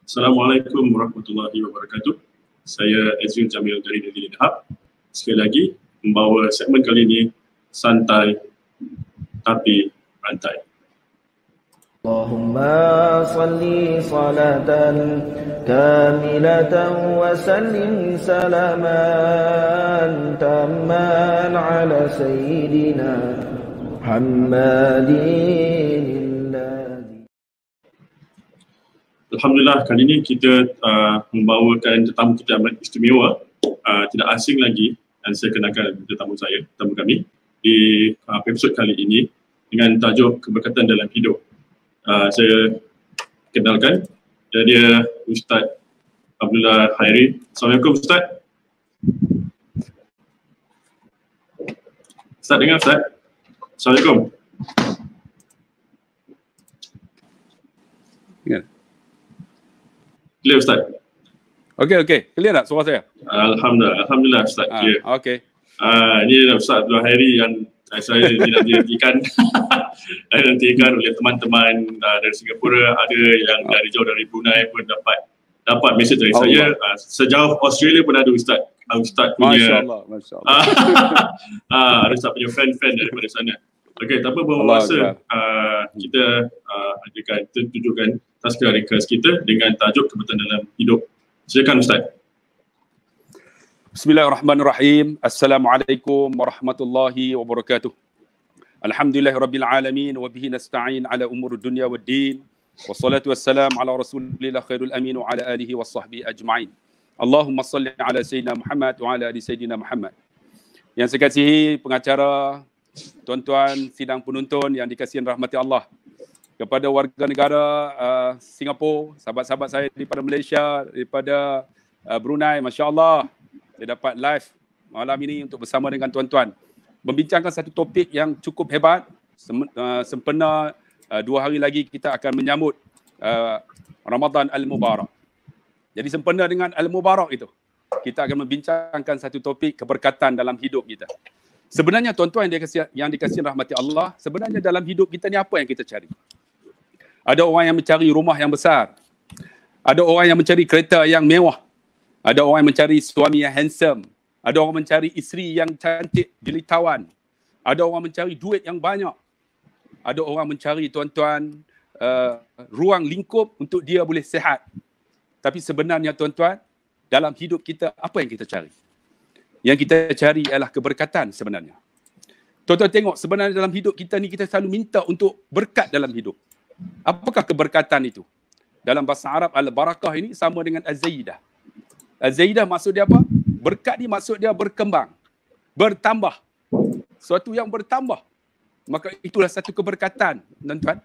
Assalamualaikum warahmatullahi wabarakatuh. Saya Azrul Jamil dari Daily Hub. Sekali lagi membawa segmen kali ini santai tapi rantai. Allahumma salli salatan kamilatan wa sallim salaman tamman ala sayyidina Muhammadin. Alhamdulillah, kali ini kita membawakan tetamu kita amat istimewa, tidak asing lagi, dan saya kenalkan tetamu kami di episod kali ini dengan tajuk keberkatan dalam hidup. Saya kenalkan, dia Ustaz Abdullah Khairi. Assalamualaikum Ustaz. Ustaz dengar Ustaz? Assalamualaikum. Dengar. Clear Ustaz? Okey. Clear tak suara saya? Alhamdulillah Ustaz. Clear. Okey. Ini Ustaz Abdul Khairi yang saya dinantikan oleh teman-teman dari Singapura, ada yang dari jauh dari Brunei pun dapat mesej dari saya. Sejauh Australia pun ada Ustaz punya. Masya-Allah. Ada Ustaz punya fan daripada sana. Okey, tanpa buang masa, kita akan tunjukkan tazkirah ringkas kita dengan tajuk keberkatan dalam hidup. Silakan Ustaz. Bismillahirrahmanirrahim. Assalamualaikum warahmatullahi wabarakatuh. Alhamdulillahirabbil alamin wa bihi nasta'in ala umuri dunya waddin. Wassalatu wassalamu ala Rasulillah khairul amin wa ala alihi washabbihi ajma'in. Allahumma salli ala sayyidina Muhammad wa ala ali sayyidina Muhammad. Yang saya kasihi pengacara, tuan-tuan sidang penuntun yang dikasihi rahmati Allah, kepada warga negara Singapura, sahabat-sahabat saya daripada Malaysia, daripada Brunei, masya-Allah, saya dapat live malam ini untuk bersama dengan tuan-tuan membincangkan satu topik yang cukup hebat. Sempena 2 hari lagi kita akan menyambut Ramadan Al-Mubarak. Jadi sempena dengan Al-Mubarak itu, kita akan membincangkan satu topik keberkatan dalam hidup kita. Sebenarnya tuan-tuan yang dikasihi rahmati Allah, sebenarnya dalam hidup kita ni apa yang kita cari? Ada orang yang mencari rumah yang besar. Ada orang yang mencari kereta yang mewah. Ada orang yang mencari suami yang handsome. Ada orang mencari isteri yang cantik, jelitawan. Ada orang mencari duit yang banyak. Ada orang mencari, tuan-tuan, ruang lingkup untuk dia boleh sihat. Tapi sebenarnya tuan-tuan, dalam hidup kita, apa yang kita cari? Yang kita cari ialah keberkatan sebenarnya. Tuan-tuan tengok, sebenarnya dalam hidup kita ni kita selalu minta untuk berkat dalam hidup. Apakah keberkatan itu? Dalam bahasa Arab, al-barakah ini sama dengan az-zaidah. Az-zaidah maksud dia apa? Berkat ni maksud dia berkembang, bertambah. Sesuatu yang bertambah. Maka itulah satu keberkatan, tuan-tuan.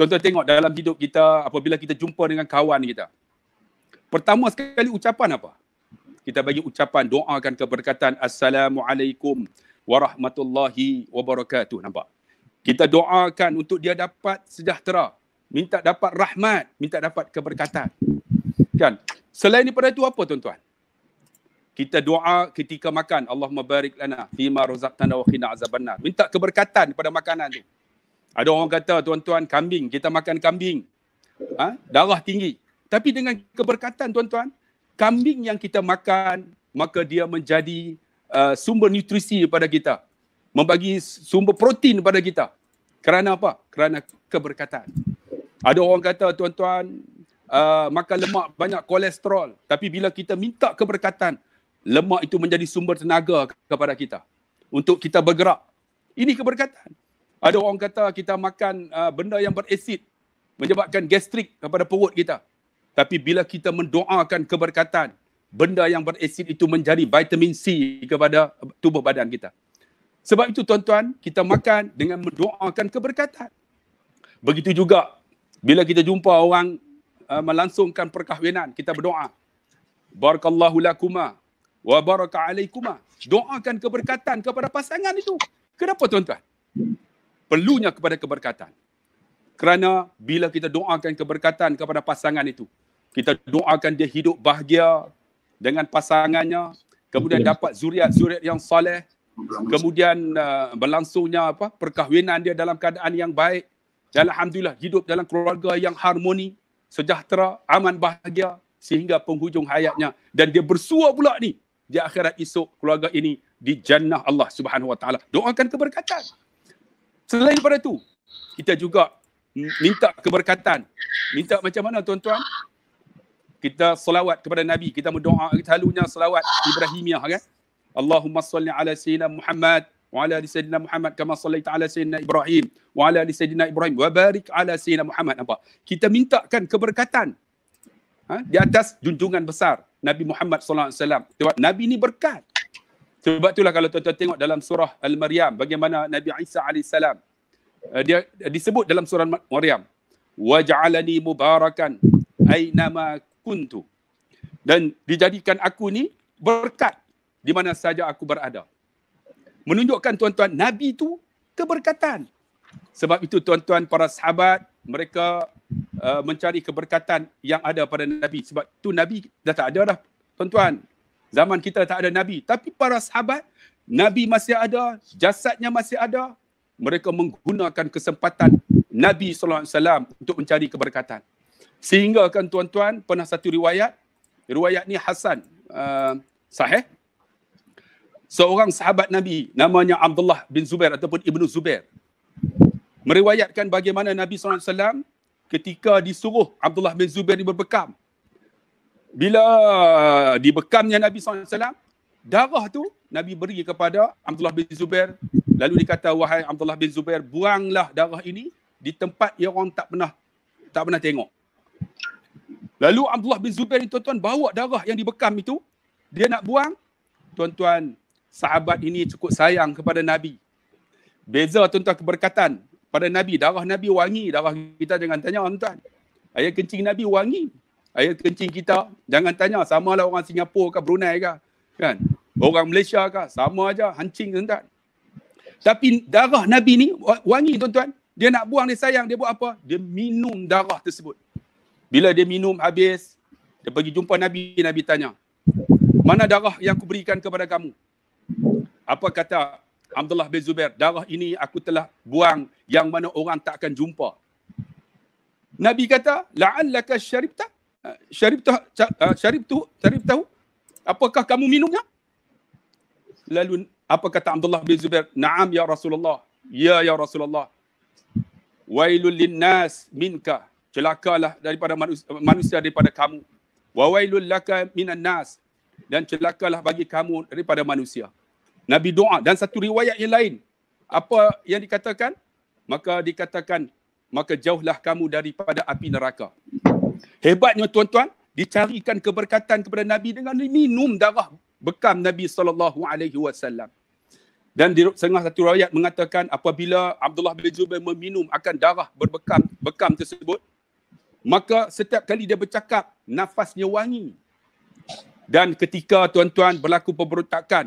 Tuan-tuan tengok dalam hidup kita, apabila kita jumpa dengan kawan kita, pertama sekali ucapan apa? Kita bagi ucapan, doakan keberkatan. Assalamualaikum warahmatullahi wabarakatuh. Nampak? Kita doakan untuk dia dapat sejahtera, minta dapat rahmat, minta dapat keberkatan. Kan? Selain daripada itu apa tuan-tuan? Kita doa ketika makan, Allahumma barik lana fima razaqtana wa qina azabannar. Minta keberkatan pada makanan tu. Ada orang kata tuan-tuan, kambing, kita makan kambing, darah tinggi. Tapi dengan keberkatan tuan-tuan, kambing yang kita makan, maka dia menjadi sumber nutrisi kepada kita, membagi sumber protein kepada kita. Kerana apa? Kerana keberkatan. Ada orang kata tuan-tuan, makan lemak banyak kolesterol, tapi bila kita minta keberkatan, lemak itu menjadi sumber tenaga kepada kita untuk kita bergerak. Ini keberkatan. Ada orang kata kita makan benda yang berasid, menyebabkan gastrik kepada perut kita. Tapi bila kita mendoakan keberkatan, benda yang berasid itu menjadi vitamin C kepada tubuh badan kita. Sebab itu tuan-tuan, kita makan dengan mendoakan keberkatan. Begitu juga bila kita jumpa orang melangsungkan perkahwinan, kita berdoa. Barakallahu lakuma wa baraka alaikuma. Doakan keberkatan kepada pasangan itu. Kenapa tuan-tuan? Perlunya kepada keberkatan. Kerana bila kita doakan keberkatan kepada pasangan itu, kita doakan dia hidup bahagia dengan pasangannya, kemudian dapat zuriat-zuriat yang soleh, kemudian berlangsungnya perkahwinan dia dalam keadaan yang baik, dan alhamdulillah hidup dalam keluarga yang harmoni. sejahtera, aman, bahagia sehingga penghujung hayatnya. Dan dia bersua pula ni di akhirat esok, keluarga ini di jannah Allah Subhanahu Wa Taala. Doakan keberkatan. Selain daripada itu, kita juga minta keberkatan. Minta macam mana tuan-tuan? Kita selawat kepada Nabi. Kita berdoa selalunya selawat Ibrahimiyah kan? Allahumma salli ala Sayyidina Muhammad wa ala ali Sayyidina Muhammad kama sallaita ala Sayyidina Ibrahim wa ala ali Sayyidina Ibrahim wa barik ala Sayyidina Muhammad. Nampak? Kita mintakan keberkatan di atas junjungan besar Nabi Muhammad sallallahu alaihi wasallam. Sebab Nabi ni berkat. Sebab itulah kalau tuan-tuan tengok dalam surah Al-Maryam bagaimana Nabi Isa alaihissalam dia disebut dalam surah Maryam, waj'alani mubarakan ainama kuntu, dan dijadikan aku ni berkat di mana saja aku berada. Menunjukkan tuan-tuan Nabi itu keberkatan. Sebab itu tuan-tuan para sahabat mereka mencari keberkatan yang ada pada Nabi. Sebab tu Nabi dah tak ada dah tuan-tuan. Zaman kita tak ada Nabi. Tapi para sahabat, Nabi masih ada, jasadnya masih ada. Mereka menggunakan kesempatan Nabi SAW untuk mencari keberkatan. Sehingga kan tuan-tuan, pernah satu riwayat ni Hasan, sahih. Seorang sahabat Nabi, namanya Abdullah bin Zubair ataupun Ibnu Zubair, meriwayatkan bagaimana Nabi SAW ketika disuruh Abdullah bin Zubair berbekam. Bila dibekamnya Nabi SAW, darah tu Nabi beri kepada Abdullah bin Zubair. Lalu dikata, wahai Abdullah bin Zubair, buanglah darah ini di tempat yang orang tak pernah tengok. Lalu Abdullah bin Zubair ni tuan-tuan bawa darah yang dibekam itu, dia nak buang. Tuan-tuan, sahabat ini cukup sayang kepada Nabi. Beza tuan-tuan keberkatan pada Nabi. Darah Nabi wangi, darah kita jangan tanya tuan-tuan. Air kencing Nabi wangi. Air kencing kita jangan tanya, samalah orang Singapura ke Brunei ke, kan? Orang Malaysia ke, sama aja hancing tuan-tuan. Tapi darah Nabi ni wangi tuan-tuan. Dia nak buang, dia sayang, dia buat apa? Dia minum darah tersebut. Bila dia minum habis, dia pergi jumpa Nabi, Nabi tanya, mana darah yang aku berikan kepada kamu? Apa kata Abdullah bin Zubair? Darah ini aku telah buang yang mana orang tak akan jumpa. Nabi kata, la'allaka syaribtahu. Apakah kamu minumnya? Lalu apa kata Abdullah bin Zubair? Naam ya Rasulullah. Ya Rasulullah. Wailul linnas minka. Celakalah daripada manusia daripada kamu. Wa wailul laka minan nas. Dan celakalah bagi kamu daripada manusia. Nabi doa. Dan satu riwayat yang lain, apa yang dikatakan? Maka dikatakan, maka jauhlah kamu daripada api neraka. Hebatnya tuan-tuan, dicarikan keberkatan kepada Nabi dengan minum darah bekam Nabi SAW. Dan di setengah satu riwayat mengatakan apabila Abdullah bin Zubair meminum akan darah bekam tersebut, maka setiap kali dia bercakap, nafasnya wangi. Dan ketika tuan-tuan berlaku pemberontakan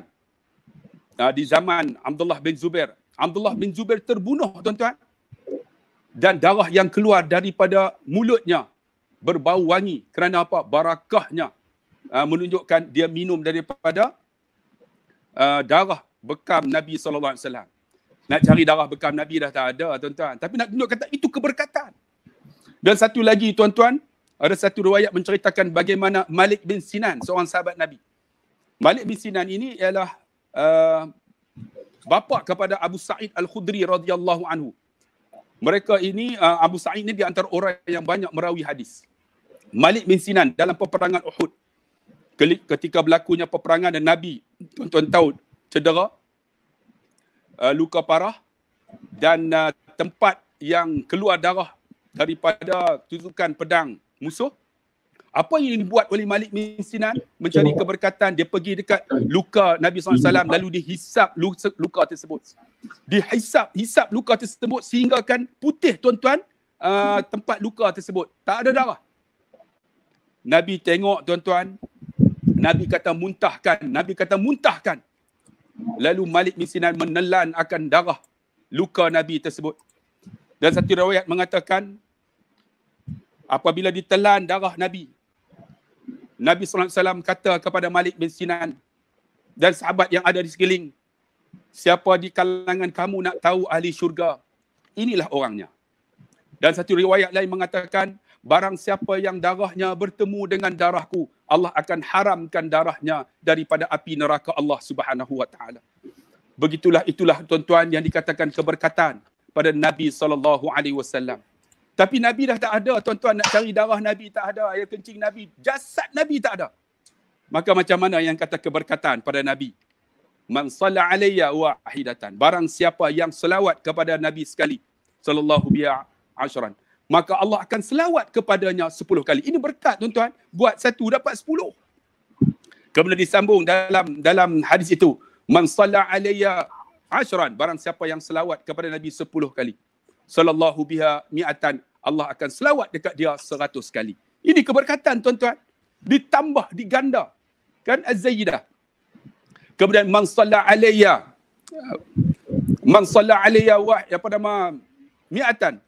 di zaman Abdullah bin Zubair terbunuh tuan-tuan. Dan darah yang keluar daripada mulutnya berbau wangi. Kerana apa? Barakahnya menunjukkan dia minum daripada darah bekam Nabi SAW. Nak cari darah bekam Nabi dah tak ada tuan-tuan. Tapi nak tunjukkan itu keberkatan. Dan satu lagi tuan-tuan, ada satu riwayat menceritakan bagaimana Malik bin Sinan, seorang sahabat Nabi. Malik bin Sinan ini ialah bapa kepada Abu Sa'id Al-Khudri radhiyallahu anhu. Mereka ini, Abu Sa'id ini di antara orang yang banyak merawi hadis. Malik bin Sinan dalam peperangan Uhud, ketika berlakunya peperangan dan Nabi, tuan-tuan tahu, cedera, luka parah, dan tempat yang keluar darah daripada tusukan pedang musuh. Apa yang dibuat oleh Malik bin Sinan? Mencari keberkatan. Dia pergi dekat luka Nabi SAW, lalu dihisap luka tersebut. Dihisap luka tersebut sehingga kan putih tuan-tuan tempat luka tersebut. Tak ada darah. Nabi tengok tuan-tuan, Nabi kata muntahkan. Lalu Malik bin Sinan menelan akan darah luka Nabi tersebut. Dan satu riwayat mengatakan apabila ditelan darah Nabi SAW kata kepada Malik bin Sinan dan sahabat yang ada di sekeliling, siapa di kalangan kamu nak tahu ahli syurga? Inilah orangnya. Dan satu riwayat lain mengatakan barang siapa yang darahnya bertemu dengan darahku, Allah akan haramkan darahnya daripada api neraka Allah Subhanahu wa taala. Itulah tuan-tuan yang dikatakan keberkatan pada Nabi SAW. Tapi Nabi dah tak ada, tuan-tuan, nak cari darah Nabi tak ada, air kencing Nabi, jasad Nabi tak ada. Maka macam mana yang kata keberkatan pada Nabi? Man salla alayya wahidatan. Barang siapa yang selawat kepada Nabi sekali, sallallahu bihi ashran, maka Allah akan selawat kepadanya 10 kali. Ini berkat, tuan-tuan. Buat satu dapat 10. Kemudian disambung dalam hadis itu, man salla alayya ashran, barang siapa yang selawat kepada Nabi 10 kali, sallallahu biha mi'atan, Allah akan selawat dekat dia 100 kali. Ini keberkatan, tuan-tuan. Ditambah, diganda. Kan az-zayyidah. Kemudian man salla alayya apa nama mi'atan.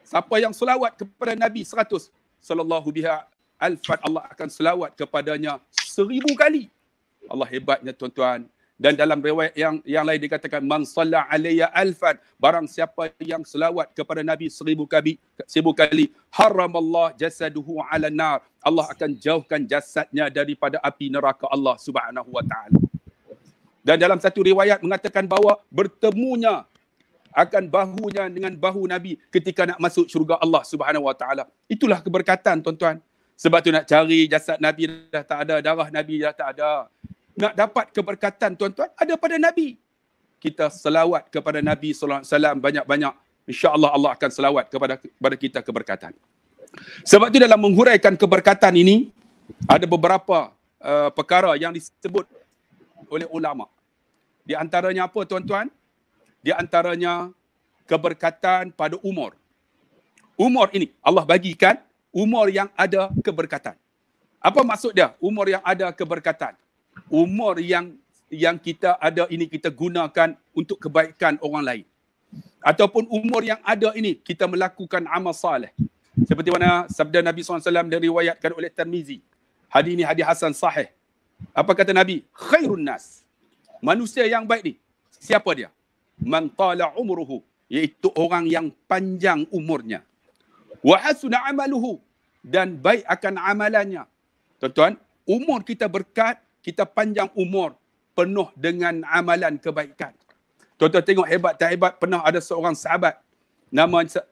Siapa yang selawat kepada Nabi 100, sallallahu biha alfan, Allah akan selawat kepadanya 1000 kali. Allah hebatnya, tuan-tuan. Dan dalam riwayat yang lain dikatakan man salla alayya alfan, barang siapa yang selawat kepada Nabi 1000 kali, haramallah jasaduhu ala nar, Allah akan jauhkan jasadnya daripada api neraka Allah Subhanahu wa taala. Dan dalam satu riwayat mengatakan bahawa bertemunya akan bahunya dengan bahu Nabi ketika nak masuk syurga Allah Subhanahu wa taala. Itulah keberkatan, tuan-tuan. Sebab tu nak cari jasad Nabi dah tak ada, darah Nabi dah tak ada. Nak dapat keberkatan, tuan-tuan, ada pada Nabi. Kita selawat kepada Nabi sallallahu alaihi wasallam banyak-banyak. Insya-Allah Allah akan selawat kepada kita keberkatan. Sebab tu dalam menghuraikan keberkatan ini ada beberapa perkara yang disebut oleh ulama. Di antaranya apa, tuan-tuan? Di antaranya keberkatan pada umur. Umur ini Allah bagikan umur yang ada keberkatan. Apa maksud dia? Umur yang ada keberkatan. Umur yang kita ada ini kita gunakan untuk kebaikan orang lain. Ataupun umur yang ada ini kita melakukan amal saleh. Seperti mana sabda Nabi SAW diriwayatkan oleh Tirmizi. Hadis ini hadis hasan sahih. Apa kata Nabi? Khairun nas. Manusia yang baik ni, siapa dia? Man tala umruhu, iaitu orang yang panjang umurnya. Wa hasuna amaluhu, dan baik akan amalannya. Tuan-tuan, umur kita berkat, kita panjang umur penuh dengan amalan kebaikan. Tuan-tuan tengok hebat tak hebat, pernah ada seorang sahabat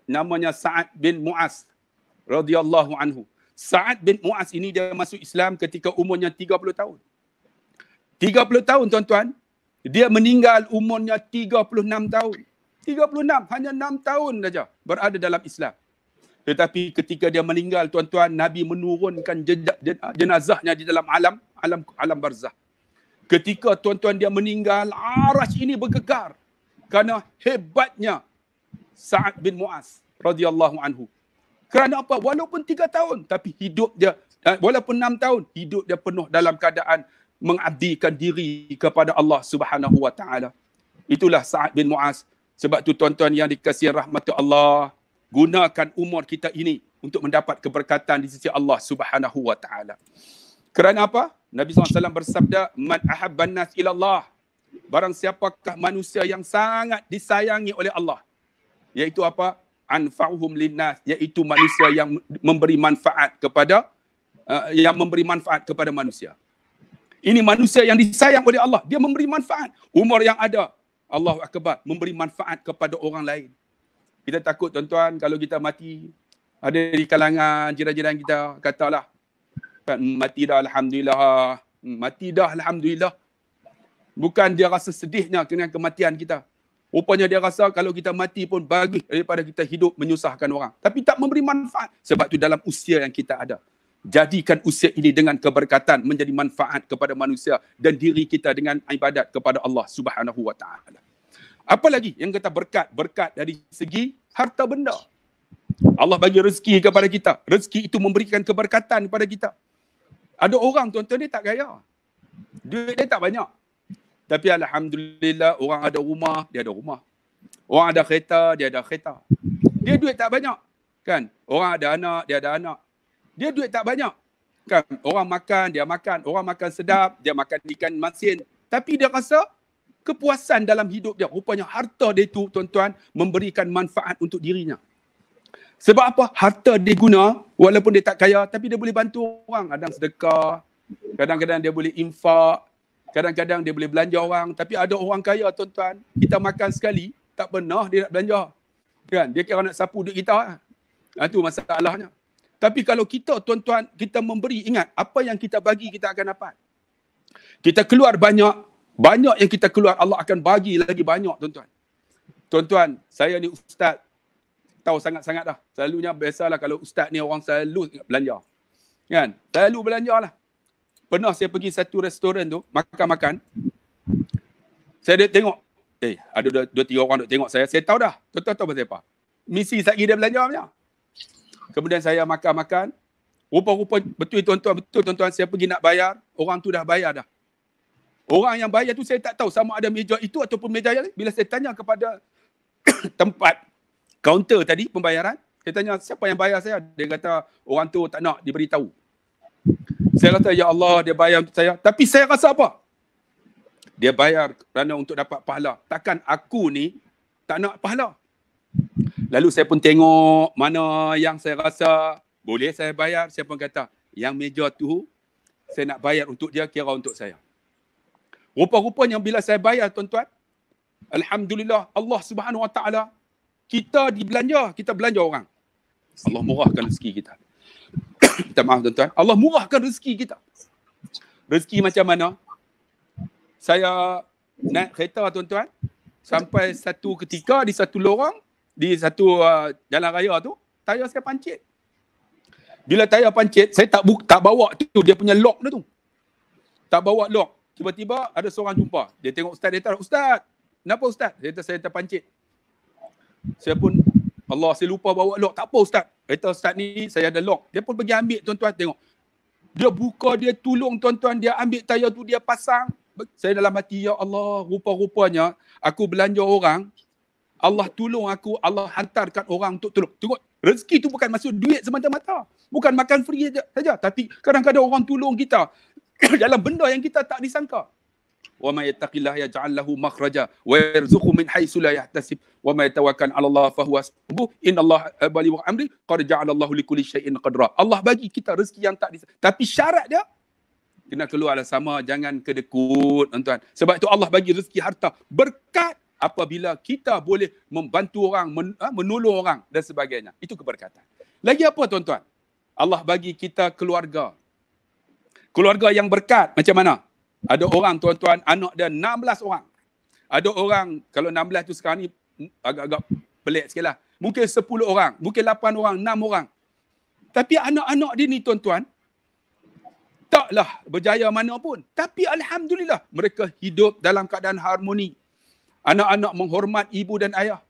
namanya Sa'ad bin Mu'az radhiyallahu anhu. Sa'ad bin Mu'az ini dia masuk Islam ketika umurnya 30 tahun. 30 tahun, tuan-tuan. Dia meninggal umurnya 36 tahun. 36, hanya 6 tahun saja berada dalam Islam. Tetapi ketika dia meninggal, tuan-tuan, Nabi menurunkan jenazahnya di dalam alam barzah. Ketika, tuan-tuan, dia meninggal, arasy ini bergegar kerana hebatnya Sa'ad bin Mu'az radhiyallahu anhu. Kerana apa? Walaupun 3 tahun, tapi hidup dia, walaupun 6 tahun, hidup dia penuh dalam keadaan mengabdikan diri kepada Allah Subhanahu wa taala. Itulah Sa'ad bin Mu'az. Sebab tu, tuan-tuan yang dikasihi rahmat Allah, gunakan umur kita ini untuk mendapat keberkatan di sisi Allah Subhanahu wa taala. Kerana apa? Nabi SAW bersabda, man ahabban nas ila Allah, barang siapakah manusia yang sangat disayangi oleh Allah, iaitu apa? Anfa'uhum linnas, iaitu manusia yang memberi manfaat kepada manusia. Ini manusia yang disayang oleh Allah, dia memberi manfaat. Umur yang ada, Allahu akbar, memberi manfaat kepada orang lain. Kita takut, tuan-tuan, kalau kita mati, ada di kalangan jiran-jiran kita katalah, mati dah alhamdulillah, mati dah alhamdulillah. Bukan dia rasa sedihnya dengan kematian kita. Rupanya dia rasa kalau kita mati pun bagus daripada kita hidup menyusahkan orang. Tapi tak memberi manfaat. Sebab tu dalam usia yang kita ada, jadikan usia ini dengan keberkatan, menjadi manfaat kepada manusia dan diri kita dengan ibadat kepada Allah Subhanahu wa taala. Apa lagi yang kata berkat? Berkat dari segi harta benda. Allah bagi rezeki kepada kita. Rezeki itu memberikan keberkatan kepada kita. Ada orang, tuan-tuan, dia tak kaya. Duit dia tak banyak. Tapi alhamdulillah, orang ada rumah, dia ada rumah. Orang ada kereta, dia ada kereta. Dia duit tak banyak, kan? Orang ada anak, dia ada anak. Dia duit tak banyak, kan? Orang makan, dia makan. Orang makan sedap, dia makan ikan masin. Tapi dia rasa kepuasan dalam hidup dia. Rupanya harta dia itu, tuan-tuan, memberikan manfaat untuk dirinya. Sebab apa? Harta dia guna, walaupun dia tak kaya, tapi dia boleh bantu orang. Kadang sedekah, kadang-kadang dia boleh infak, kadang-kadang dia boleh belanja orang. Tapi ada orang kaya, tuan-tuan, kita makan sekali, tak pernah dia nak belanja. Kan? Dia kira nak sapu duit kita. Itu masalahnya. Tapi kalau kita, tuan-tuan, kita memberi, ingat, apa yang kita bagi, kita akan dapat. Kita keluar banyak yang kita keluar, Allah akan bagi lagi banyak, tuan-tuan. Tuan-tuan, saya ni ustaz, tahu sangat-sangat dah. Selalunya biasalah kalau ustaz ni orang selalu belanja. Kan? Selalu belanja lah. Pernah saya pergi satu restoran tu, makan-makan. Saya tengok, ada 2-3 orang duk tengok saya. Saya tahu dah. Tuan-tuan tahu pasal apa? Misi satgi dia belanja punya. Kemudian saya makan-makan. Rupa-rupa betul tuan-tuan, saya pergi nak bayar, orang tu dah bayar dah. Orang yang bayar tu saya tak tahu sama ada meja itu ataupun meja yang lain. Bila saya tanya kepada tempat kaunter tadi pembayaran, saya tanya siapa yang bayar saya, dia kata orang tu tak nak diberitahu. Saya kata ya Allah, dia bayar untuk saya, tapi saya rasa apa? Dia bayar kerana untuk dapat pahala. Takkan aku ni tak nak pahala? Lalu saya pun tengok mana yang saya rasa boleh saya bayar. Saya pun kata yang meja tu saya nak bayar untuk dia, kira untuk saya. Rupa-rupanya bila saya bayar, tuan-tuan, alhamdulillah, Allah Subhanahu Wa Taala, kita kita belanja orang. Allah murahkan rezeki kita. Minta maaf, tuan-tuan. Allah murahkan rezeki kita. Rezeki macam mana? Saya naik kereta, tuan-tuan, sampai satu ketika di satu lorong, di satu jalan raya tu, tayar saya pancit. Bila tayar pancit, saya tak bawa tu dia punya lock tu. Tak bawa lock. Tiba-tiba ada seorang jumpa. Dia tengok ustaz, dia kata, "Ustaz, kenapa ustaz?" Dia kata, "Saya terpancit." Saya pun, Allah, saya lupa bawa lock. "Tak apa ustaz." Kata ustaz ni, saya ada lock. Dia pun pergi ambil, tuan-tuan, tengok. Dia buka, dia tolong, tuan-tuan, dia ambil tayar tu, dia pasang. Saya dalam hati, ya Allah, rupa-rupanya aku belanja orang, Allah tolong aku, Allah hantarkan orang untuk tolong. Tengok, rezeki tu bukan masuk duit semata-mata. Bukan makan free saja. Tapi kadang-kadang orang tolong kita dalam benda yang kita tak disangka. Wa may yattaqillaha yaj'al lahu makhraja wa yarzuqhu min haitsu la yahtasib wa may yatawakkal 'ala Allah fa huwa hasbuh innallaha balighu amri qad ja'ala Allahu likulli syai'in qadra. Allah bagi kita rezeki yang tak disangka. Tapi syarat dia kena keluarlah sama, jangan kedekut, tuan-tuan. Sebab itu Allah bagi rezeki harta berkat apabila kita boleh membantu orang, menolong orang dan sebagainya. Itu keberkatan. Lagi apa, tuan-tuan? Allah bagi kita keluarga. Keluarga yang berkat macam mana? Ada orang, tuan-tuan, anak dia 16 orang. Ada orang, kalau 16 tu sekarang ni agak-agak pelik sikit lah. Mungkin 10 orang, mungkin 8 orang, 6 orang. Tapi anak-anak dia ni, tuan-tuan, taklah berjaya mana pun. Tapi alhamdulillah, mereka hidup dalam keadaan harmoni. Anak-anak menghormat ibu dan ayah.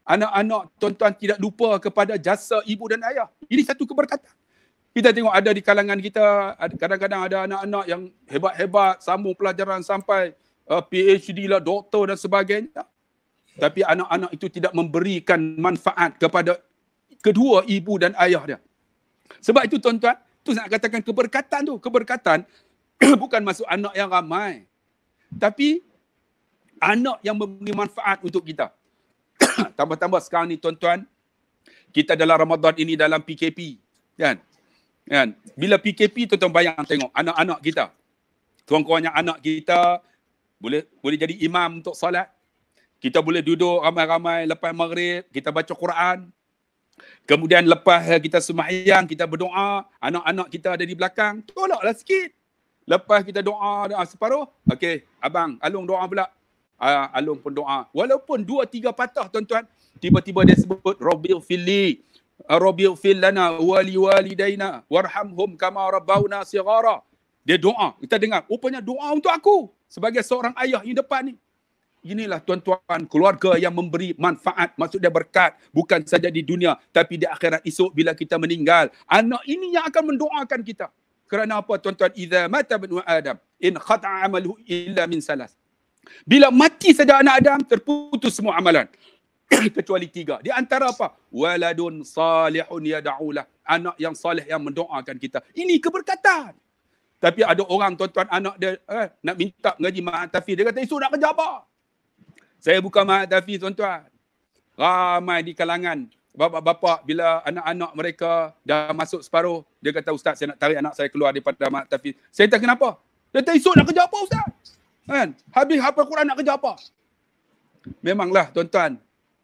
Anak-anak, tuan-tuan, tidak lupa kepada jasa ibu dan ayah. Ini satu keberkatan. Kita tengok ada di kalangan kita, kadang-kadang ada anak-anak yang hebat-hebat, sambung pelajaran sampai PhD lah, doktor dan sebagainya. Tapi anak-anak itu tidak memberikan manfaat kepada kedua ibu dan ayah dia. Sebab itu, tuan-tuan, tu nak katakan keberkatan tu. Keberkatan bukan masuk anak yang ramai. Tapi anak yang memberi manfaat untuk kita. Tambah-tambah sekarang ni, tuan-tuan, kita dalam Ramadan ini dalam PKP. Kan? Bila PKP, tuan-tuan bayang tengok anak-anak kita. Kurang-kurangnya anak kita boleh jadi imam untuk salat. Kita boleh duduk ramai-ramai lepas maghrib, kita baca Quran. Kemudian lepas kita sembahyang, kita berdoa, anak-anak kita ada di belakang, tolaklah sikit. Lepas kita doa separuh, okey, abang, Alung doa pula. Alung pun doa. Walaupun 2-3 patah, tuan-tuan, tiba-tiba dia sebut Rabbil Fili, Rabbil Fil lana wali walidaina warhamhum kama rabbauna sighara. Dia doa. Kita dengar, rupanya doa untuk aku sebagai seorang ayah yang depan ni. Inilah, tuan-tuan, keluarga yang memberi manfaat, maksudnya berkat, bukan saja di dunia tapi di akhirat esok bila kita meninggal. Anak ini yang akan mendoakan kita. Kerana apa, tuan-tuan? Idza mata ibnu Adam in khata'a amaluhu illa min salas. Bila mati saja anak Adam, terputus semua amalan. Kecuali 3. Di antara apa? Waladun salihun yad'ulah. Anak yang salih yang mendoakan kita. Ini keberkatan. Tapi ada orang, tuan-tuan, anak dia nak minta ngaji Ma'at Tafiz. Dia kata, esok nak kerja apa? Saya bukan Ma'at Tafiz, tuan-tuan. Ramai di kalangan bapa bila anak-anak mereka dah masuk separuh, dia kata, Ustaz, saya nak tarik anak saya keluar daripada mak tahfiz. Saya tanya kenapa? Dia kata, esok nak kerja apa, Ustaz? Kan? Habis hafal Quran nak kerja apa? Memanglah tuan-tuan,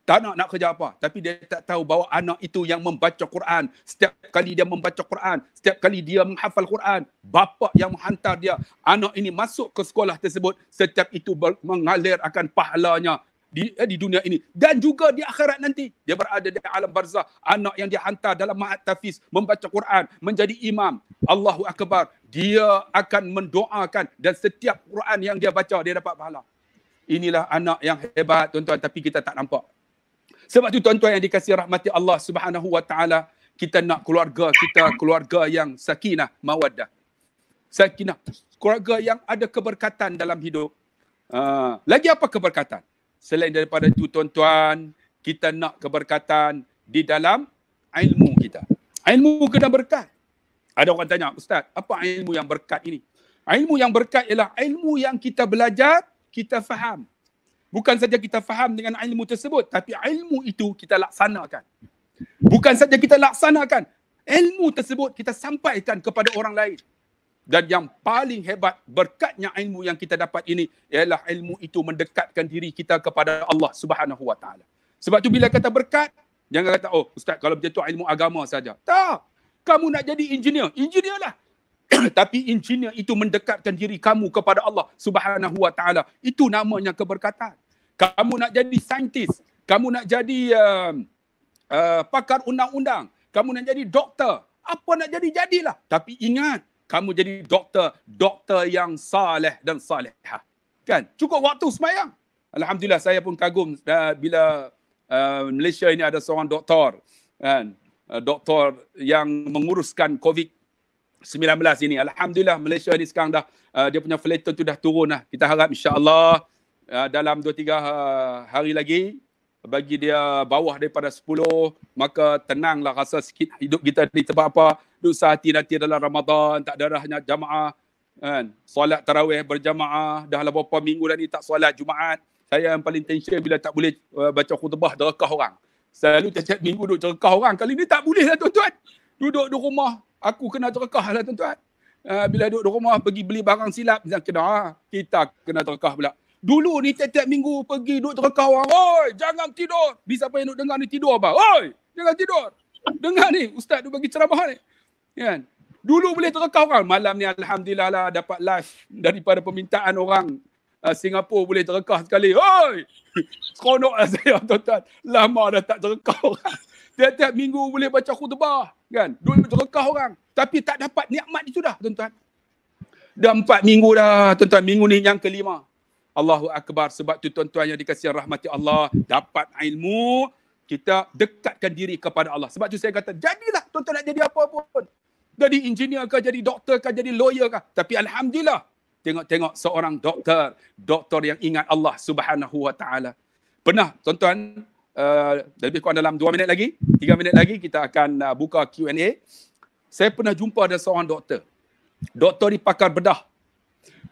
tak nak kerja apa, tapi dia tak tahu bahawa anak itu yang membaca Quran. Setiap kali dia membaca Quran, setiap kali dia menghafal Quran, bapa yang menghantar dia, anak ini masuk ke sekolah tersebut, setiap itu mengalir akan pahalanya di dunia ini dan juga di akhirat nanti. Dia berada di alam barzah. Anak yang dihantar dalam ma'had tahfiz membaca Quran, menjadi imam, Allahu Akbar, dia akan mendoakan dan setiap Quran yang dia baca dia dapat pahala. Inilah anak yang hebat tuan-tuan, tapi kita tak nampak. Sebab tu tuan-tuan yang dikasihi rahmati Allah Subhanahu wa taala, kita nak keluarga kita keluarga yang sakinah, mawaddah. Sakinah, keluarga yang ada keberkatan dalam hidup. Lagi apa keberkatan? Selain daripada itu tuan-tuan, kita nak keberkatan di dalam ilmu kita. Ilmu kena berkat. Ada orang tanya, Ustaz, apa ilmu yang berkat ini? Ilmu yang berkat ialah ilmu yang kita belajar, kita faham. Bukan saja kita faham dengan ilmu tersebut, tapi ilmu itu kita laksanakan. Bukan saja kita laksanakan, ilmu tersebut kita sampaikan kepada orang lain. Dan yang paling hebat berkatnya ilmu yang kita dapat ini ialah ilmu itu mendekatkan diri kita kepada Allah Subhanahu wa taala. Sebab tu bila kata berkat, jangan kata, oh Ustaz, kalau begitu ilmu agama saja. Tak. Kamu nak jadi engineer, engineerlah. Tapi engineer itu mendekatkan diri kamu kepada Allah Subhanahu wa taala. Itu namanya keberkatan. Kamu nak jadi saintis, kamu nak jadi pakar undang-undang, kamu nak jadi doktor, apa nak jadi, jadilah. Tapi ingat, kamu jadi doktor yang saleh dan salihah. Kan? Cukup waktu sembahyang. Alhamdulillah, saya pun kagum bila Malaysia ini ada seorang doktor, kan? Doktor yang menguruskan COVID-19 ini. Alhamdulillah, Malaysia ini sekarang dah dia punya flaton tu dah turun lah. Kita harap insya-Allah dalam 2-3 hari lagi bagi dia bawah daripada 10, maka tenanglah rasa sikit hidup kita ni. Sebab apa? Duduk sehati nanti dalam Ramadan, tak ada rahnya jamaah, kan? Solat tarawih berjamaah, dah lah beberapa minggu dah ni tak solat Jumaat. Saya yang paling tension bila tak boleh baca khutbah derekah orang. Selalu tiap-tiap minggu duduk derekah orang. Kali ni tak boleh lah tuan-tuan. Duduk di rumah, aku kena derekah lah tuan-tuan. Bila duduk di rumah pergi beli barang silap, kita kena derekah pula. Dulu ni tiap-tiap minggu pergi duduk derekah orang. Oi, jangan tidur. Bisa apa yang duduk dengar ni tidur apa? Oi, jangan tidur. Dengar ni, ustaz tu bagi ceramah ni. Kan? Dulu boleh derekah orang. Malam ni alhamdulillah lah dapat live daripada permintaan orang Singapura, boleh derekah sekali. Oi! Seronok lah saya tuan-tuan. Lama dah tak derekah orang. Tiap-tiap minggu boleh baca khutbah. Kan? Duduk derekah orang. Tapi tak dapat nikmat itu dah tuan-tuan. Dah 4 minggu dah tuan-tuan. Minggu ni yang kelima. Allahu Akbar. Sebab tu tuan-tuan yang dikasihi rahmati Allah, dapat ilmu, kita dekatkan diri kepada Allah. Sebab tu saya kata, jadilah tuan-tuan nak jadi apa pun. Jadi engineer ke, jadi doktor ke, jadi lawyer ke. Tapi alhamdulillah, tengok seorang doktor yang ingat Allah Subhanahu wa taala. Pernah tuan-tuan, lebih kurang dalam 2 minit lagi, 3 minit lagi kita akan buka Q&A. Saya pernah jumpa ada seorang doktor. Doktor ni pakar bedah.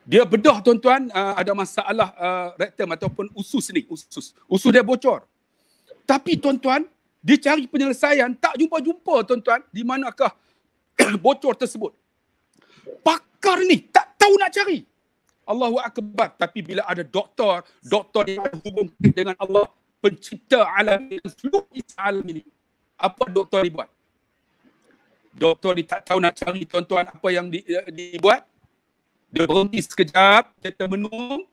Dia bedah tuan-tuan, ada masalah rektum ataupun usus ni, usus dia bocor. Tapi tuan-tuan, dia cari penyelesaian, tak jumpa-jumpa tuan-tuan di manakah bocor tersebut. Pakar ni tak tahu nak cari. Allahu Akbar. Tapi bila ada doktor yang ada hubung dengan Allah, pencipta alam dan seluruh isi alam ini, apa doktor ni buat? Doktor ni tak tahu nak cari tuan-tuan apa yang dibuat. Dia berhenti sekejap, dia termenung,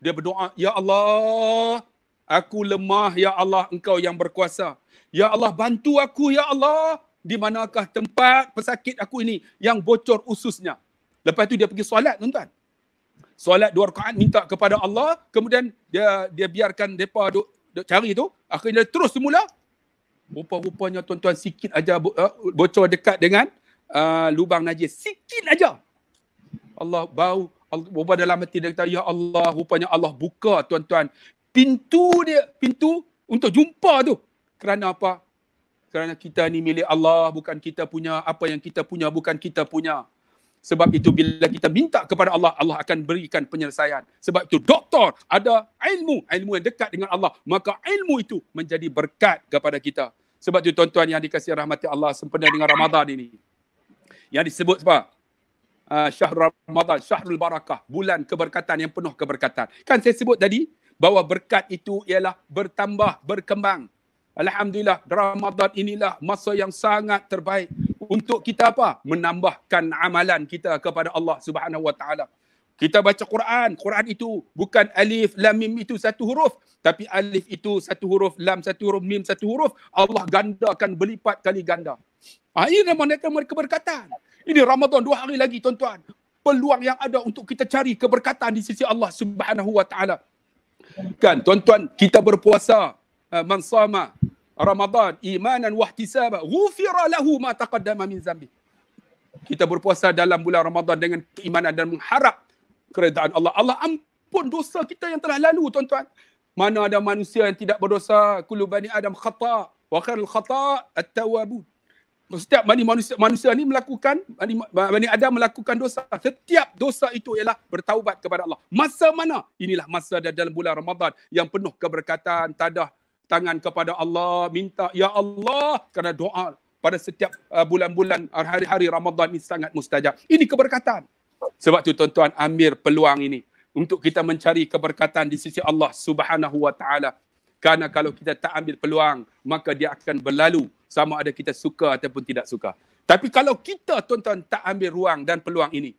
dia berdoa, Ya Allah, aku lemah, Ya Allah, Engkau yang berkuasa. Ya Allah, bantu aku, Ya Allah. Di manakah tempat pesakit aku ini yang bocor ususnya? Lepas tu dia pergi solat, tuan-tuan. Solat 2 rakaat, minta kepada Allah, kemudian dia biarkan mereka duk cari tu, akhirnya terus semula. Rupa-rupanya tuan-tuan sikit aja bocor dekat dengan lubang najis. Sikit aja. Allah bau, Allah dalam hati dia kata, Ya Allah, rupanya Allah buka tuan-tuan pintu untuk jumpa tu. Kerana apa? Kerana kita ni milik Allah, bukan kita punya. Apa yang kita punya bukan kita punya. Sebab itu bila kita minta kepada Allah, Allah akan berikan penyelesaian. Sebab itu doktor ada ilmu yang dekat dengan Allah, maka ilmu itu menjadi berkat kepada kita. Sebab tu tuan-tuan yang dikasihi rahmati Allah sempena dengan Ramadan ini. Yang disebut apa? Syahrul Ramadan, Syahrul Barakah, bulan keberkatan yang penuh keberkatan. Kan saya sebut tadi bahawa berkat itu ialah bertambah, berkembang. Alhamdulillah, Ramadan inilah masa yang sangat terbaik untuk kita apa? Menambahkan amalan kita kepada Allah Subhanahu Wa Taala. Kita baca Quran. Quran itu bukan alif, lam, mim itu satu huruf. Tapi alif itu satu huruf, lam satu huruf, mim satu huruf. Allah gandakan berlipat kali ganda. Ini namanya keberkatan. Ini Ramadan 2 hari lagi tuan-tuan. Peluang yang ada untuk kita cari keberkatan di sisi Allah Subhanahu Wa Taala. Kan tuan-tuan, kita berpuasa. Man sama Ramadan imanan wa ihtisaba ghufira lahu ma taqaddama min zambi. Kita berpuasa dalam bulan Ramadan dengan keimanan dan mengharap keredaan Allah. Allah ampun dosa kita yang telah lalu tuan-tuan. Mana ada manusia yang tidak berdosa? Kullu bani Adam khata' wa khairul khata' at-tawwabun. Setiap manusia ni melakukan, Bani Adam melakukan dosa. Setiap dosa itu ialah bertaubat kepada Allah. Masa mana? Inilah masa dalam bulan Ramadan yang penuh keberkatan, tadah tangan kepada Allah, minta, ya Allah, kerana doa pada setiap bulan-bulan hari-hari Ramadan ini sangat mustajab. Ini keberkatan. Sebab tu tuan-tuan, ambil peluang ini untuk kita mencari keberkatan di sisi Allah Subhanahu Wa Taala. Karena kalau kita tak ambil peluang, maka dia akan berlalu sama ada kita suka ataupun tidak suka. Tapi kalau kita tuan-tuan tak ambil ruang dan peluang ini,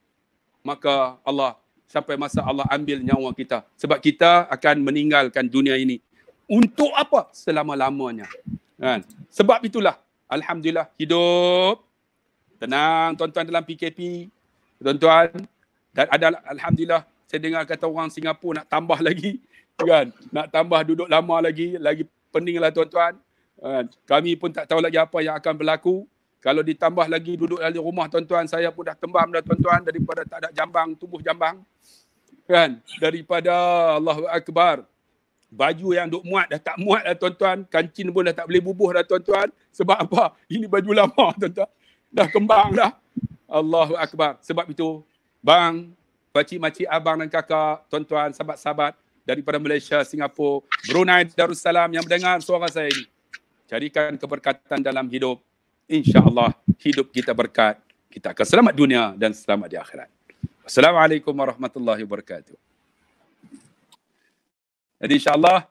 maka Allah sampai masa Allah ambil nyawa kita. Sebab kita akan meninggalkan dunia ini. Untuk apa? Selama-lamanya. Kan? Sebab itulah, alhamdulillah, hidup tenang tuan-tuan dalam PKP. Tuan-tuan, dan ada alhamdulillah, saya dengar kata orang Singapura nak tambah lagi. Kan? Nak tambah duduk lama lagi peninglah tuan-tuan. Kami pun tak tahu lagi apa yang akan berlaku. Kalau ditambah lagi duduk dalam rumah tuan-tuan, saya pun dah tembam dah tuan-tuan, daripada tak ada jambang, tubuh jambang. Kan? Daripada Allahu Akbar. Baju yang duk muat dah tak muat dah tuan-tuan. Kancing pun dah tak boleh bubuh dah tuan-tuan. Sebab apa? Ini baju lama tuan-tuan. Dah kembang dah. Allahu Akbar. Sebab itu, bang, pakcik-makcik, abang dan kakak, tuan-tuan, sahabat-sahabat daripada Malaysia, Singapura, Brunei, Darussalam yang mendengar suara saya ini. Carikan keberkatan dalam hidup. InsyaAllah hidup kita berkat. Kita akan selamat dunia dan selamat di akhirat. Wassalamualaikum warahmatullahi wabarakatuh. Jadi insyaAllah.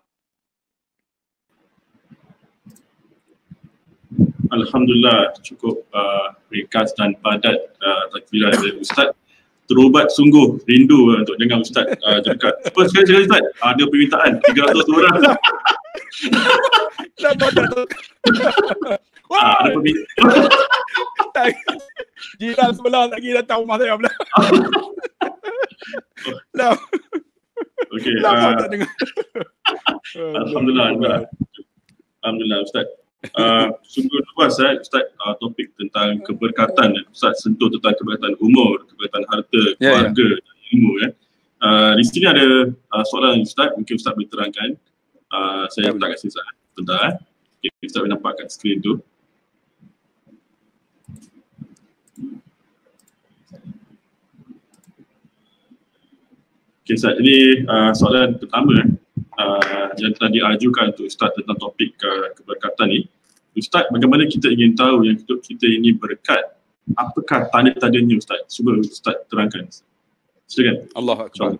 Alhamdulillah cukup ringkas dan padat takbiran dari Ustaz. Terubat sungguh rindu untuk dengar Ustaz dekat. Sekali Ustaz, ada permintaan 300 orang. Wah, ada permintaan. jiran sebelah lagi datang rumah saya pula. Okey. Alhamdulillah Ustaz. Sungguh luas Ustaz topik tentang keberkatan. Ustaz sentuh tentang keberkatan umur, keberkatan harta, keluarga, ilmu di sini ada soalan Ustaz, mungkin Ustaz boleh terangkan. Saya letak kat sini Ustaz. Bentar okay, Ustaz boleh nampak kat skrin tu. Okay Ustaz, ini soalan pertama yang telah diajukan untuk Ustaz tentang topik keberkatan ni. Ustaz, bagaimana kita ingin tahu yang hidup kita ini berkat? Apakah tanda-tandanya Ustaz? Cuba Ustaz terangkan. Silakan. Allahu Akbar.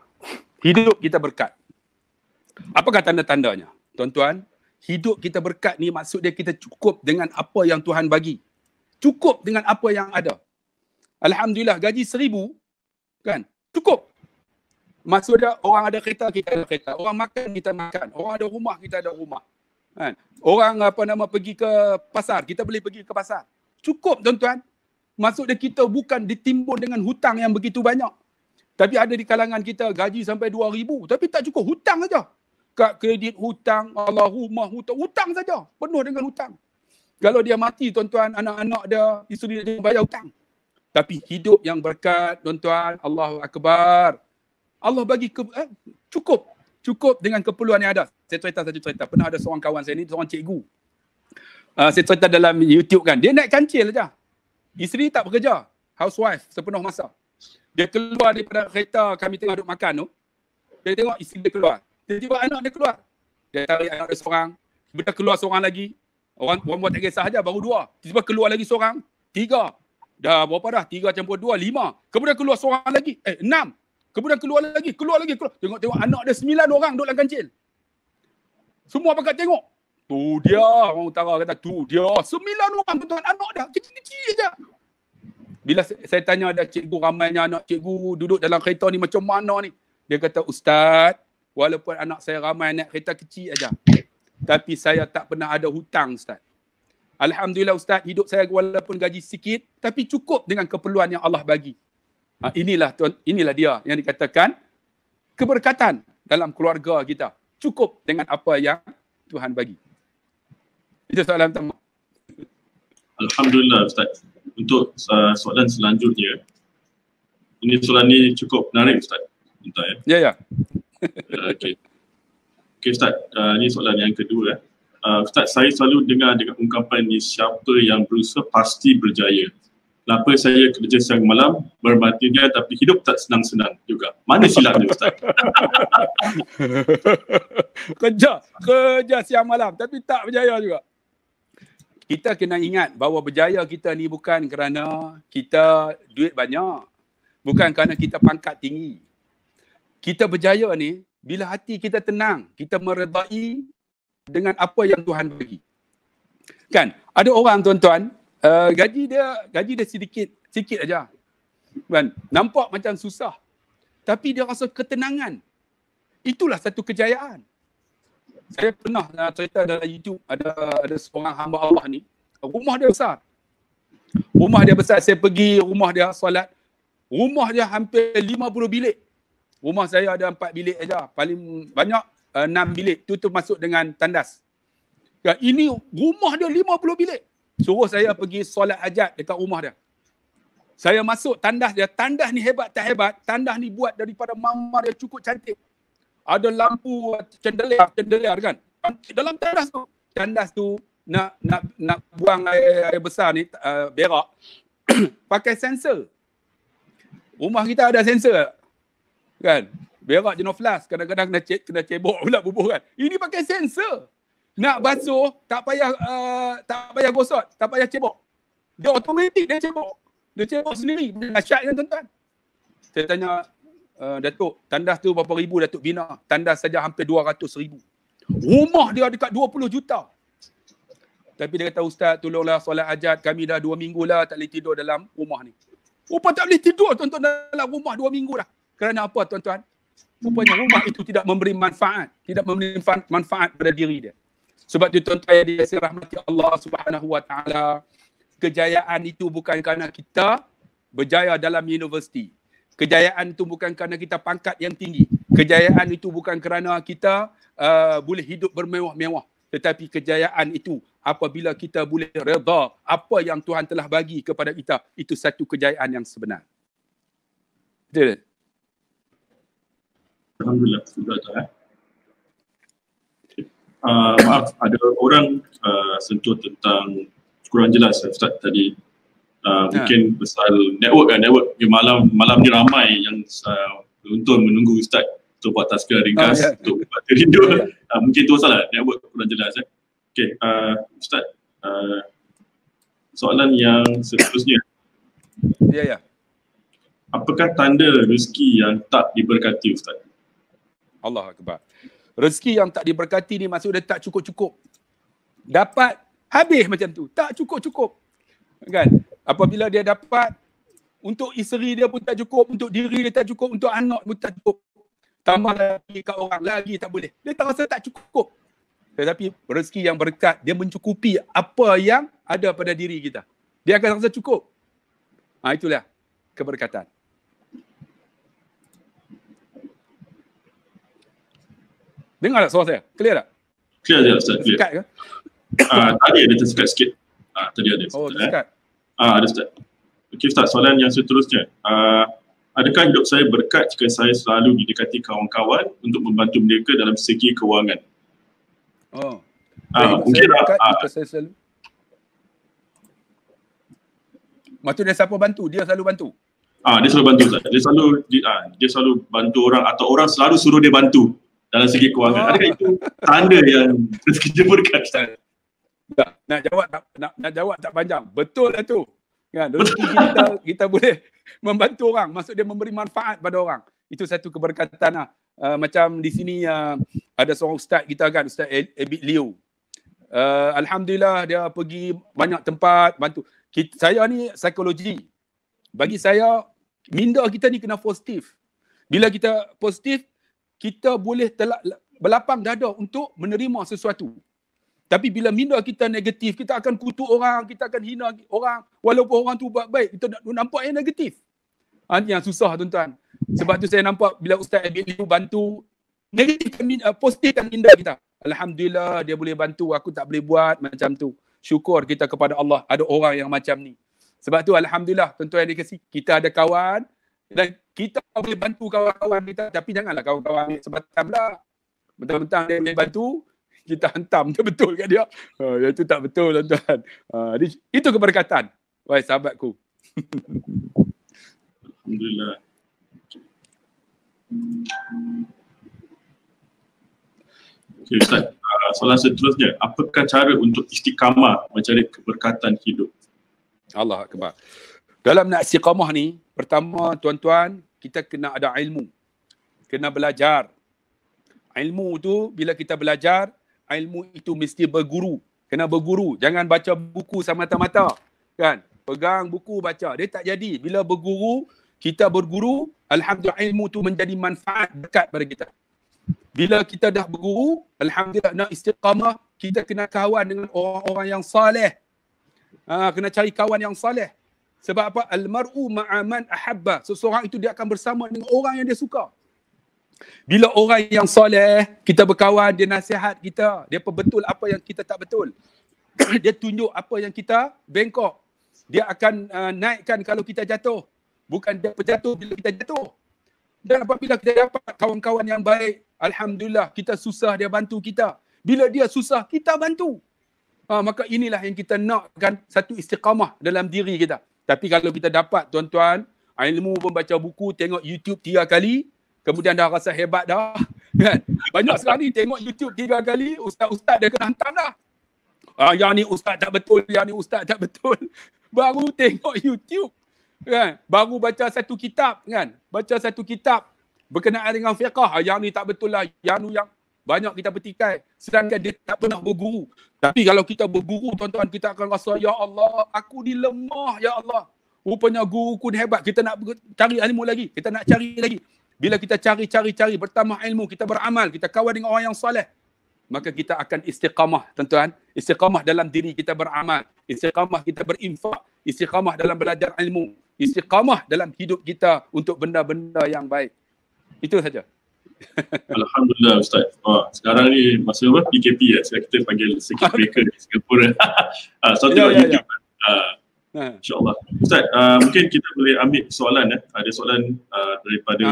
Hidup kita berkat. Apakah tanda-tandanya? Tuan-tuan, hidup kita berkat ni maksud dia kita cukup dengan apa yang Tuhan bagi. Cukup dengan apa yang ada. Alhamdulillah, gaji 1,000 kan? Cukup. Maksud dia orang ada kereta, kita ada kereta. Orang makan, kita makan. Orang ada rumah, kita ada rumah. Kan? Orang pergi ke pasar, kita boleh pergi ke pasar. Cukup tuan-tuan. Maksud dia kita bukan ditimbun dengan hutang yang begitu banyak. Tapi ada di kalangan kita gaji sampai 2,000 tapi tak cukup, hutang saja. Kad kredit hutang, Allah rumah hutang saja. Penuh dengan hutang. Kalau dia mati tuan-tuan, anak-anak dia, isteri dia bayar hutang. Tapi hidup yang berkat tuan-tuan, Allahu Akbar. Allah bagi cukup dengan keperluan yang ada. Saya cerita satu cerita. Pernah ada seorang kawan saya ni, seorang cikgu. Saya cerita dalam YouTube kan. Dia naik kancil saja. Isteri tak bekerja. Housewife sepenuh masa. Dia keluar daripada kereta kami tengah duduk makan tu. Dia tengok isteri dia keluar. Tiba-tiba anak dia keluar. Dia tarik anak dia seorang. Dia keluar seorang lagi. Orang buat tak kisah aja, baru 2. Tiba-tiba keluar lagi seorang, 3. Dah berapa dah? 3 campur 2, 5. Kemudian keluar seorang lagi, 6. Kemudian keluar lagi. Tengok anak dia 9 orang duduk dalam kancil. Semua pakat tengok. Tu dia, orang utara kata, tu dia. 9 orang tuan-tuan, anak dah. Kecil-kecil je. Bila saya tanya ada cikgu, ramainya anak cikgu duduk dalam kereta ni macam mana ni? Dia kata, Ustaz, walaupun anak saya ramai naik kereta kecil aja, tapi saya tak pernah ada hutang, Ustaz. Alhamdulillah, Ustaz, hidup saya walaupun gaji sikit, tapi cukup dengan keperluan yang Allah bagi. Inilah dia yang dikatakan keberkatan dalam keluarga kita. Cukup dengan apa yang Tuhan bagi. Itu soalan pertama. Alhamdulillah, Ustaz. Untuk soalan selanjutnya, ini soalan ni cukup menarik, Ustaz. Bentar, ya. Ya. Okey, Ustaz. Ini soalan yang kedua. Ustaz, saya selalu dengar dengan ungkapan ni, siapa yang berusaha pasti berjaya. Kenapa saya kerja siang malam, bermatinya tapi hidup tak senang-senang juga. Mana silapnya, Ustaz? Kerja siang malam tapi tak berjaya juga. Kita kena ingat bahawa berjaya kita ni bukan kerana kita duit banyak. Bukan kerana kita pangkat tinggi. Kita berjaya ni bila hati kita tenang. Kita meredai dengan apa yang Tuhan bagi. Kan? Ada orang tuan-tuan, gaji dia sikit aja. Kan? Nampak macam susah. Tapi dia rasa ketenangan. Itulah satu kejayaan. Saya pernah cerita dalam YouTube, ada seorang hamba Allah ni, rumah dia besar. Saya pergi rumah dia solat. Rumah dia hampir 50 bilik. Rumah saya ada 4 bilik aja. Paling banyak 6 bilik. Itu masuk dengan tandas. Ya, ini rumah dia 50 bilik. Suruh saya pergi solat hajat dekat rumah dia. Saya masuk tandas dia. Tandas ni hebat tak hebat. Tandas ni buat daripada mama dia cukup cantik. Ada lampu chandelier kan. Dalam tandas tu nak buang air besar ni, berak, pakai sensor. Rumah kita ada sensor kan. Berak jenis flash, kadang-kadang kena cebok pula bubuh kan. Ini pakai sensor. Nak basuh tak payah gosok, tak payah cebok. Dia automatik dia cebok. Dia cebok sendiri. Dahsyat kan tuan-tuan. Saya tanya Datuk, tandas tu berapa ribu Datuk bina? Tandas saja hampir 200,000. Rumah dia dekat 20 juta. Tapi dia kata, Ustaz, tolonglah solat hajat. Kami dah 2 minggu lah tak boleh tidur dalam rumah ni. Rupanya tak boleh tidur tuan-tuan dalam rumah 2 minggu dah. Kerana apa tuan-tuan? Rupanya rumah itu tidak memberi manfaat. Tidak memberi manfaat pada diri dia. Sebab itu tuan-tuan yang dirahmati Allah Subhanahu Wa Taala, kejayaan itu bukan kerana kita berjaya dalam universiti. Kejayaan itu bukan kerana kita pangkat yang tinggi. Kejayaan itu bukan kerana kita boleh hidup bermewah-mewah. Tetapi kejayaan itu apabila kita boleh redha apa yang Tuhan telah bagi kepada kita. Itu satu kejayaan yang sebenar. Betul? Alhamdulillah. Sudah tak. Maaf, ada orang sentuh tentang kurang jelas Ustaz tadi. Mungkin pasal network malam ni ramai yang untuk menunggu Ustaz untuk buat tazkirah ringkas untuk buat tidur. Mungkin tu salah, network kurang jelas. Okey, Ustaz, soalan yang seterusnya. Ya. Apakah tanda rezeki yang tak diberkati, Ustaz? Allah Akbar. Rezeki yang tak diberkati ni maksud dia tak cukup-cukup. Dapat habis macam tu, tak cukup-cukup. Kan? Apabila dia dapat, untuk isteri dia pun tak cukup, untuk diri dia tak cukup, untuk anak pun tak cukup. Tambah lagi kat orang lagi tak boleh. Dia tak rasa tak cukup. Tetapi rezeki yang berkat, dia mencukupi apa yang ada pada diri kita. Dia akan rasa cukup. Itulah keberkatan. Dengar tak suara saya? Clear tak? Clear je Ustaz, clear. Sekat ke? Tadi ada tersekat sikit. Tadi ada. Oh, tersekat. Ada Ustaz. Okey Ustaz, soalan yang seterusnya. Adakah hidup saya berkat jika saya selalu didekati kawan-kawan untuk membantu mereka dalam segi kewangan? Mungkin berkat jika saya selalu. Maksudnya siapa bantu? Dia selalu bantu? Dia selalu bantu Ustaz. Dia selalu bantu orang atau orang selalu suruh dia bantu dalam segi kewangan. Adakah itu tanda yang rezeki dia berkat? Nak jawab tak panjang. Betul lah tu. Kan, rezeki kita boleh membantu orang, maksud dia memberi manfaat pada orang. Itu satu keberkatan lah. Macam di sini ada seorang ustaz kita kan, Ustaz Abid Liu. Alhamdulillah dia pergi banyak tempat bantu. Saya ni psikologi. Bagi saya minda kita ni kena positif. Bila kita positif, kita boleh berlapang dada untuk menerima sesuatu. Tapi bila minda kita negatif, kita akan kutuk orang, kita akan hina orang. Walaupun orang tu buat baik, kita nampak yang negatif. Yang susah tuan-tuan. Sebab tu saya nampak bila Ustaz Abid Liu bantu, positifkan minda kita. Alhamdulillah dia boleh bantu, aku tak boleh buat macam tu. Syukur kita kepada Allah ada orang yang macam ni. Sebab tu alhamdulillah tuan-tuan yang dikasihi, kita ada kawan dan kita boleh bantu kawan-kawan kita, tapi janganlah kawan-kawan sebatam lah. Betul-betul dia boleh bantu, kita hantam betul kat dia. Itu tak betul tuan-tuan. Itu keberkatan. Wahai sahabatku. Alhamdulillah. Okay, Ustaz. Soalan seterusnya, apakah cara untuk istiqamah mencari keberkatan hidup? Allah Akbar. Dalam nak istiqamah ni, pertama tuan-tuan, kita kena ada ilmu. Kena belajar. Ilmu tu bila kita belajar, ilmu itu mesti berguru. Kena berguru. Jangan baca buku semata-mata. Kan? Pegang buku baca. Dia tak jadi. Bila berguru, kita berguru, alhamdulillah ilmu tu menjadi manfaat dekat pada kita. Bila kita dah berguru, alhamdulillah nak istiqamah, kita kena kawan dengan orang-orang yang saleh. Kena cari kawan yang saleh. Sebab apa? Al-mar'u ma'aman ahabba. Seseorang itu dia akan bersama dengan orang yang dia suka. Bila orang yang soleh, kita berkawan, dia nasihat kita. Dia perbetul apa yang kita tak betul. Dia tunjuk apa yang kita bengkok. Dia akan naikkan kalau kita jatuh. Bukan dia berjatuh bila kita jatuh. Dan apabila kita dapat kawan-kawan yang baik, alhamdulillah kita susah dia bantu kita. Bila dia susah, kita bantu. Maka inilah yang kita nakkan, satu istiqamah dalam diri kita. Tapi kalau kita dapat tuan-tuan, ilmu pun baca buku, tengok YouTube 3 kali, kemudian dah rasa hebat dah. Kan? Banyak sekali tengok YouTube 3 kali, ustaz-ustaz dia kena hantam dah. Yang ni ustaz tak betul, yang ni ustaz tak betul. Baru tengok YouTube. Kan? Baru baca satu kitab. Kan? Baca satu kitab berkenaan dengan fiqah. Yang ni tak betul lah. Yang banyak kita petikai. Sedangkan dia tak pernah berguru. Tapi kalau kita berguru, tuan-tuan, kita akan rasa, ya Allah, aku ni lemah, ya Allah. Rupanya guruku ni hebat. Kita nak cari ilmu lagi. Kita nak cari lagi. Bila kita cari, bertambah ilmu, kita beramal, kita kawan dengan orang yang soleh, maka kita akan istiqamah, tuan-tuan. Istiqamah dalam diri kita beramal. Istiqamah kita berinfak. Istiqamah dalam belajar ilmu. Istiqamah dalam hidup kita untuk benda-benda yang baik. Itu saja. Alhamdulillah Ustaz. Sekarang ni masa apa? PKP ya. Sekarang kita panggil circuit breaker di Singapura. So tengok YouTube. InsyaAllah. Ustaz, mungkin kita boleh ambil soalan. Ada soalan daripada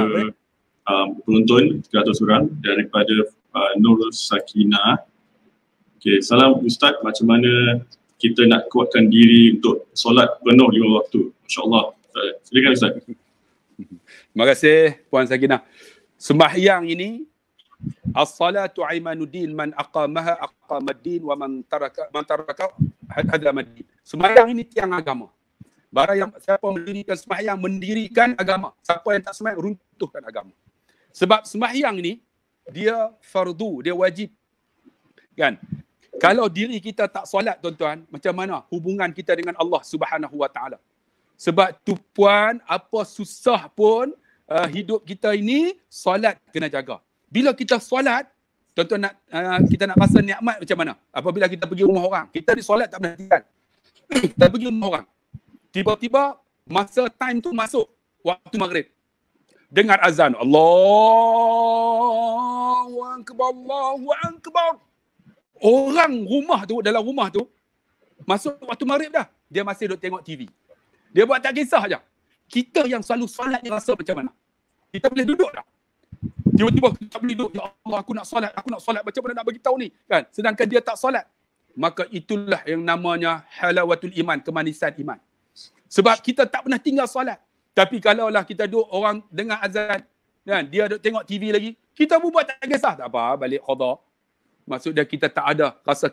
penonton 300 orang daripada Nurul Sakinah. Okay, salam Ustaz, macam mana kita nak kuatkan diri untuk solat penuh 5 waktu? InsyaAllah. Silakan Ustaz. Terima kasih Puan Sakinah. Sembahyang ini, as-salatu aimanuddin, man aqamaha aqamaddin wa man taraka hadamaddin. Sembahyang ini tiang agama. Barang yang siapa mendirikan sembahyang, mendirikan agama. Siapa yang tak sembahyang, runtuhkan agama. Sebab sembahyang ini, dia fardu, dia wajib. Kan? Kalau diri kita tak solat, tuan-tuan, macam mana hubungan kita dengan Allah Subhanahu Wa Taala? Sebab tu puan, apa susah pun hidup kita ini, solat kena jaga. Bila kita solat, tuan-tuan kita nak rasa nikmat macam mana? Apabila kita pergi rumah orang, kita di solat tak pernah tinggal. Kita pergi rumah orang. Tiba-tiba masa time tu masuk waktu maghrib. Dengar azan. Allahu Akbar, Allahu Akbar. Orang rumah tu, dalam rumah tu, masuk waktu maghrib dah. Dia masih duduk tengok TV. Dia buat tak kisah je. Kita yang selalu solat ni rasa macam mana? Kita boleh duduk tak? Tiba-tiba kita boleh duduk. Ya Allah, aku nak solat. Macam mana nak bagi tahu ni? Kan? Sedangkan dia tak solat. Maka itulah yang namanya halawatul iman, kemanisan iman. Sebab kita tak pernah tinggal solat. Tapi kalaulah kita duduk, orang dengar azan, kan? Dia duduk tengok TV lagi, kita pun buat tak kisah. Tak apa, balik qada. maksudnya kita tak ada rasa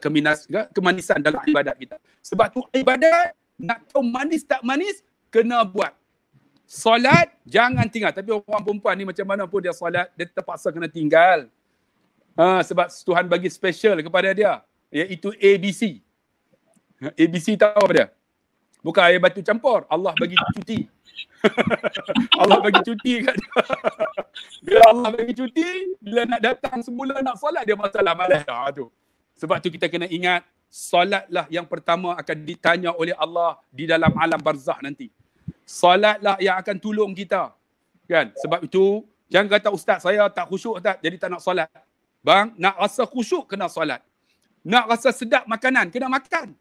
kemanisan dalam ibadat kita. Sebab tu ibadat, nak tahu manis tak manis, kena buat. Solat, jangan tinggal. Tapi orang perempuan ni macam mana pun dia solat, dia terpaksa kena tinggal. Sebab Tuhan bagi special kepada dia, iaitu ABC. ABC tahu apa dia? Bukan air batu campur. Allah bagi cuti. Allah bagi cuti kat dia. Bila Allah bagi cuti, bila nak datang semula nak solat, dia masalah malas dah tu. Sebab tu kita kena ingat, solatlah yang pertama akan ditanya oleh Allah di dalam alam barzakh nanti. Solatlah yang akan tolong kita. Kan? Sebab itu, jangan kata ustaz saya tak khusyuk tak, jadi tak nak solat. Bang, nak rasa khusyuk kena solat. Nak rasa sedap makanan, kena makan.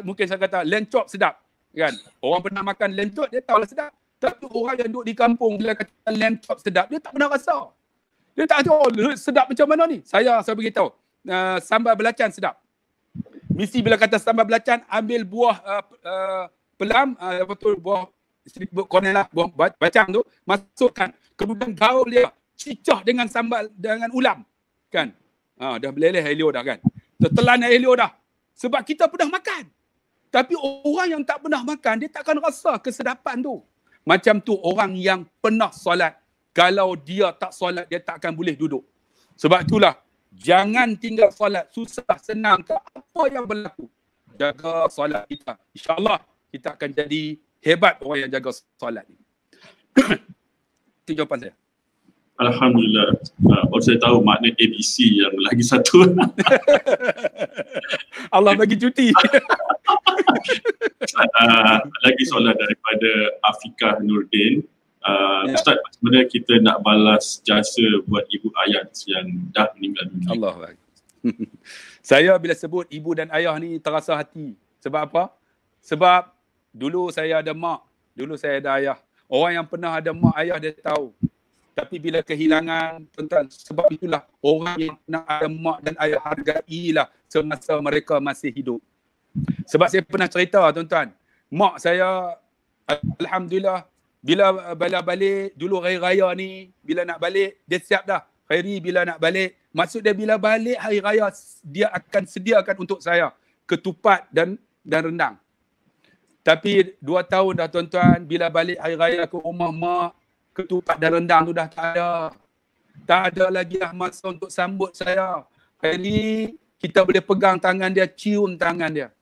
Mungkin saya kata lencop sedap. Kan? Orang pernah makan lencop, dia tahulah sedap. Tapi orang yang duduk di kampung, bila kata lencop sedap, dia tak pernah rasa. Dia tak tahu sedap macam mana ni. Saya beritahu, sambal belacan sedap. Mesti bila kata sambal belacan, ambil buah pelam, buah cornella, buah bacang tu, masukkan. Kemudian gaul dia, cicah dengan sambal, dengan ulam. Kan? Dah meleleh air liur dah kan. Tertelan air liur dah. Sebab kita pernah makan. Tapi orang yang tak pernah makan, dia takkan rasa kesedapan tu. Macam tu orang yang pernah solat. Kalau dia tak solat, dia tak akan boleh duduk. Sebab itulah, jangan tinggal solat. Susah, senang ke apa yang berlaku. Jaga solat kita. InsyaAllah, kita akan jadi hebat orang yang jaga solat ni. Itu jawapan saya. Alhamdulillah. Baru saya tahu makna ABC yang lagi satu. Allah bagi cuti. Lagi soalan daripada Afiqah Nurdin. Ustaz, macam mana kita nak balas jasa buat ibu ayah yang dah meninggal dunia? Allah. Saya bila sebut ibu dan ayah ni terasa hati. Sebab apa? Sebab dulu saya ada mak, dulu saya ada ayah. Orang yang pernah ada mak ayah dia tahu. Tapi bila kehilangan, tuan-tuan, sebab itulah orang yang pernah ada mak dan ayah hargailah semasa mereka masih hidup. Sebab saya pernah cerita, tuan-tuan, mak saya, alhamdulillah, bila balik, dulu hari raya ni, bila nak balik, dia siap dah. Khairi bila nak balik, maksud dia bila balik hari raya, dia akan sediakan untuk saya ketupat dan rendang. Tapi 2 tahun dah, tuan-tuan, bila balik hari raya ke rumah mak, ketupat dan rendang tu dah tak ada. Tak ada lagi dah masa untuk sambut saya. Kali kita boleh pegang tangan dia, cium tangan dia.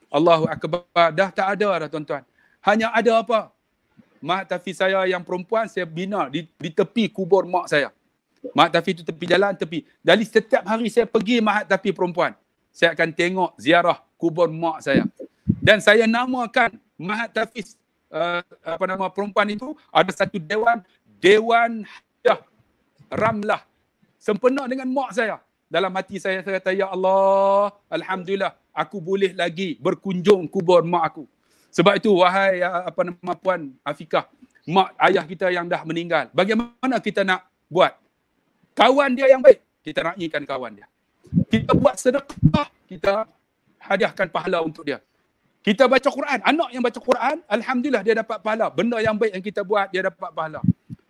Allahu Akbar. Dah tak ada dah, tuan-tuan. Hanya ada apa? Mak Tafi saya yang perempuan, saya bina di tepi kubur mak saya. Mak Tafi tu tepi jalan, tepi. Jadi setiap hari saya pergi Mak Tafi perempuan, saya akan tengok ziarah kubur mak saya. Dan saya namakan Mak Tafi perempuan itu, ada satu Dewan Hajah Ramlah, sempena dengan mak saya. Dalam hati saya kata, ya Allah, alhamdulillah, aku boleh lagi berkunjung kubur mak aku. Sebab itu, wahai Puan Afiqah, mak ayah kita yang dah meninggal, bagaimana kita nak buat? Kawan dia yang baik, kita naikkan kawan dia. Kita buat sedekah, kita hadiahkan pahala untuk dia. Kita baca Quran, anak yang baca Quran, alhamdulillah dia dapat pahala. Benda yang baik yang kita buat, dia dapat pahala.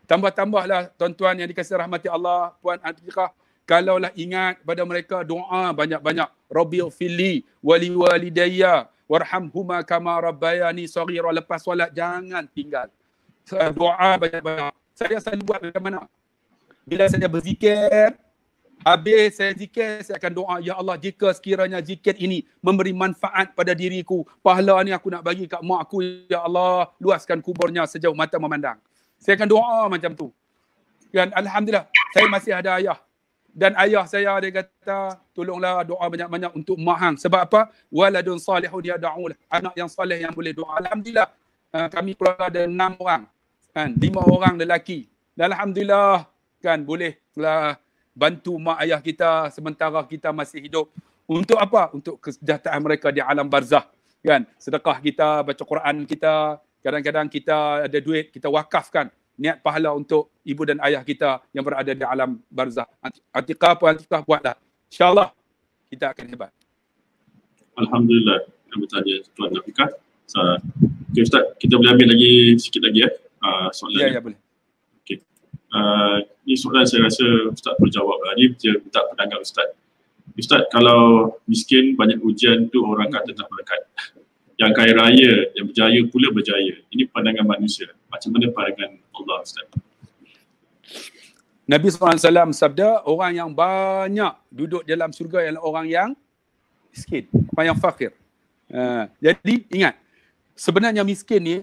Tambah-tambahlah tuan-tuan yang dikasihi rahmati Allah, Puan Afiqah, kalaulah ingat pada mereka, doa banyak-banyak. Rabbighfirli wali walidayya warhamhuma kama rabbayani shaghira. Lepas solat jangan tinggal. Doa banyak-banyak. Saya selalu buat macam mana? Bila saya berzikir, habis saya zikir, saya akan doa, ya Allah, jika sekiranya zikir ini memberi manfaat pada diriku, pahala ni aku nak bagi kat mak aku, ya Allah, luaskan kuburnya sejauh mata memandang. Saya akan doa macam tu. Dan alhamdulillah, saya masih ada ayah. Dan ayah saya, dia kata, tolonglah doa banyak-banyak untuk mak hang. Sebab apa? Waladun salihun yad'ulah. Anak yang salih yang boleh doa. Alhamdulillah, kami keluarga ada 6 orang. Kan? 5 orang lelaki. Dan alhamdulillah, kan, bolehlah bantu mak ayah kita sementara kita masih hidup. Untuk apa? Untuk kesejahteraan mereka di alam barzakh. Kan? Sedekah kita, baca Quran kita, kadang-kadang kita ada duit, kita wakafkan niat pahala untuk ibu dan ayah kita yang berada di alam barzakh. Afiqah buatlah. InsyaAllah kita akan hebat. Alhamdulillah. Kami bertanya Tuan Afiqah. Okay, Ustaz, kita boleh ambil lagi sikit lagi soalan. Ya, boleh. Okay. Ini soalan saya rasa Ustaz perlu jawab. Ini dia minta pandangan Ustaz. Ustaz, kalau miskin banyak ujian tu orang kata tak berkat. Yang kaya raya, yang berjaya pula berjaya. Ini pandangan manusia. Macam mana pandangan Allah, Ustaz? Nabi SAW sabda, orang yang banyak duduk dalam syurga ialah orang yang miskin, orang yang fakir. Jadi ingat, sebenarnya miskin ni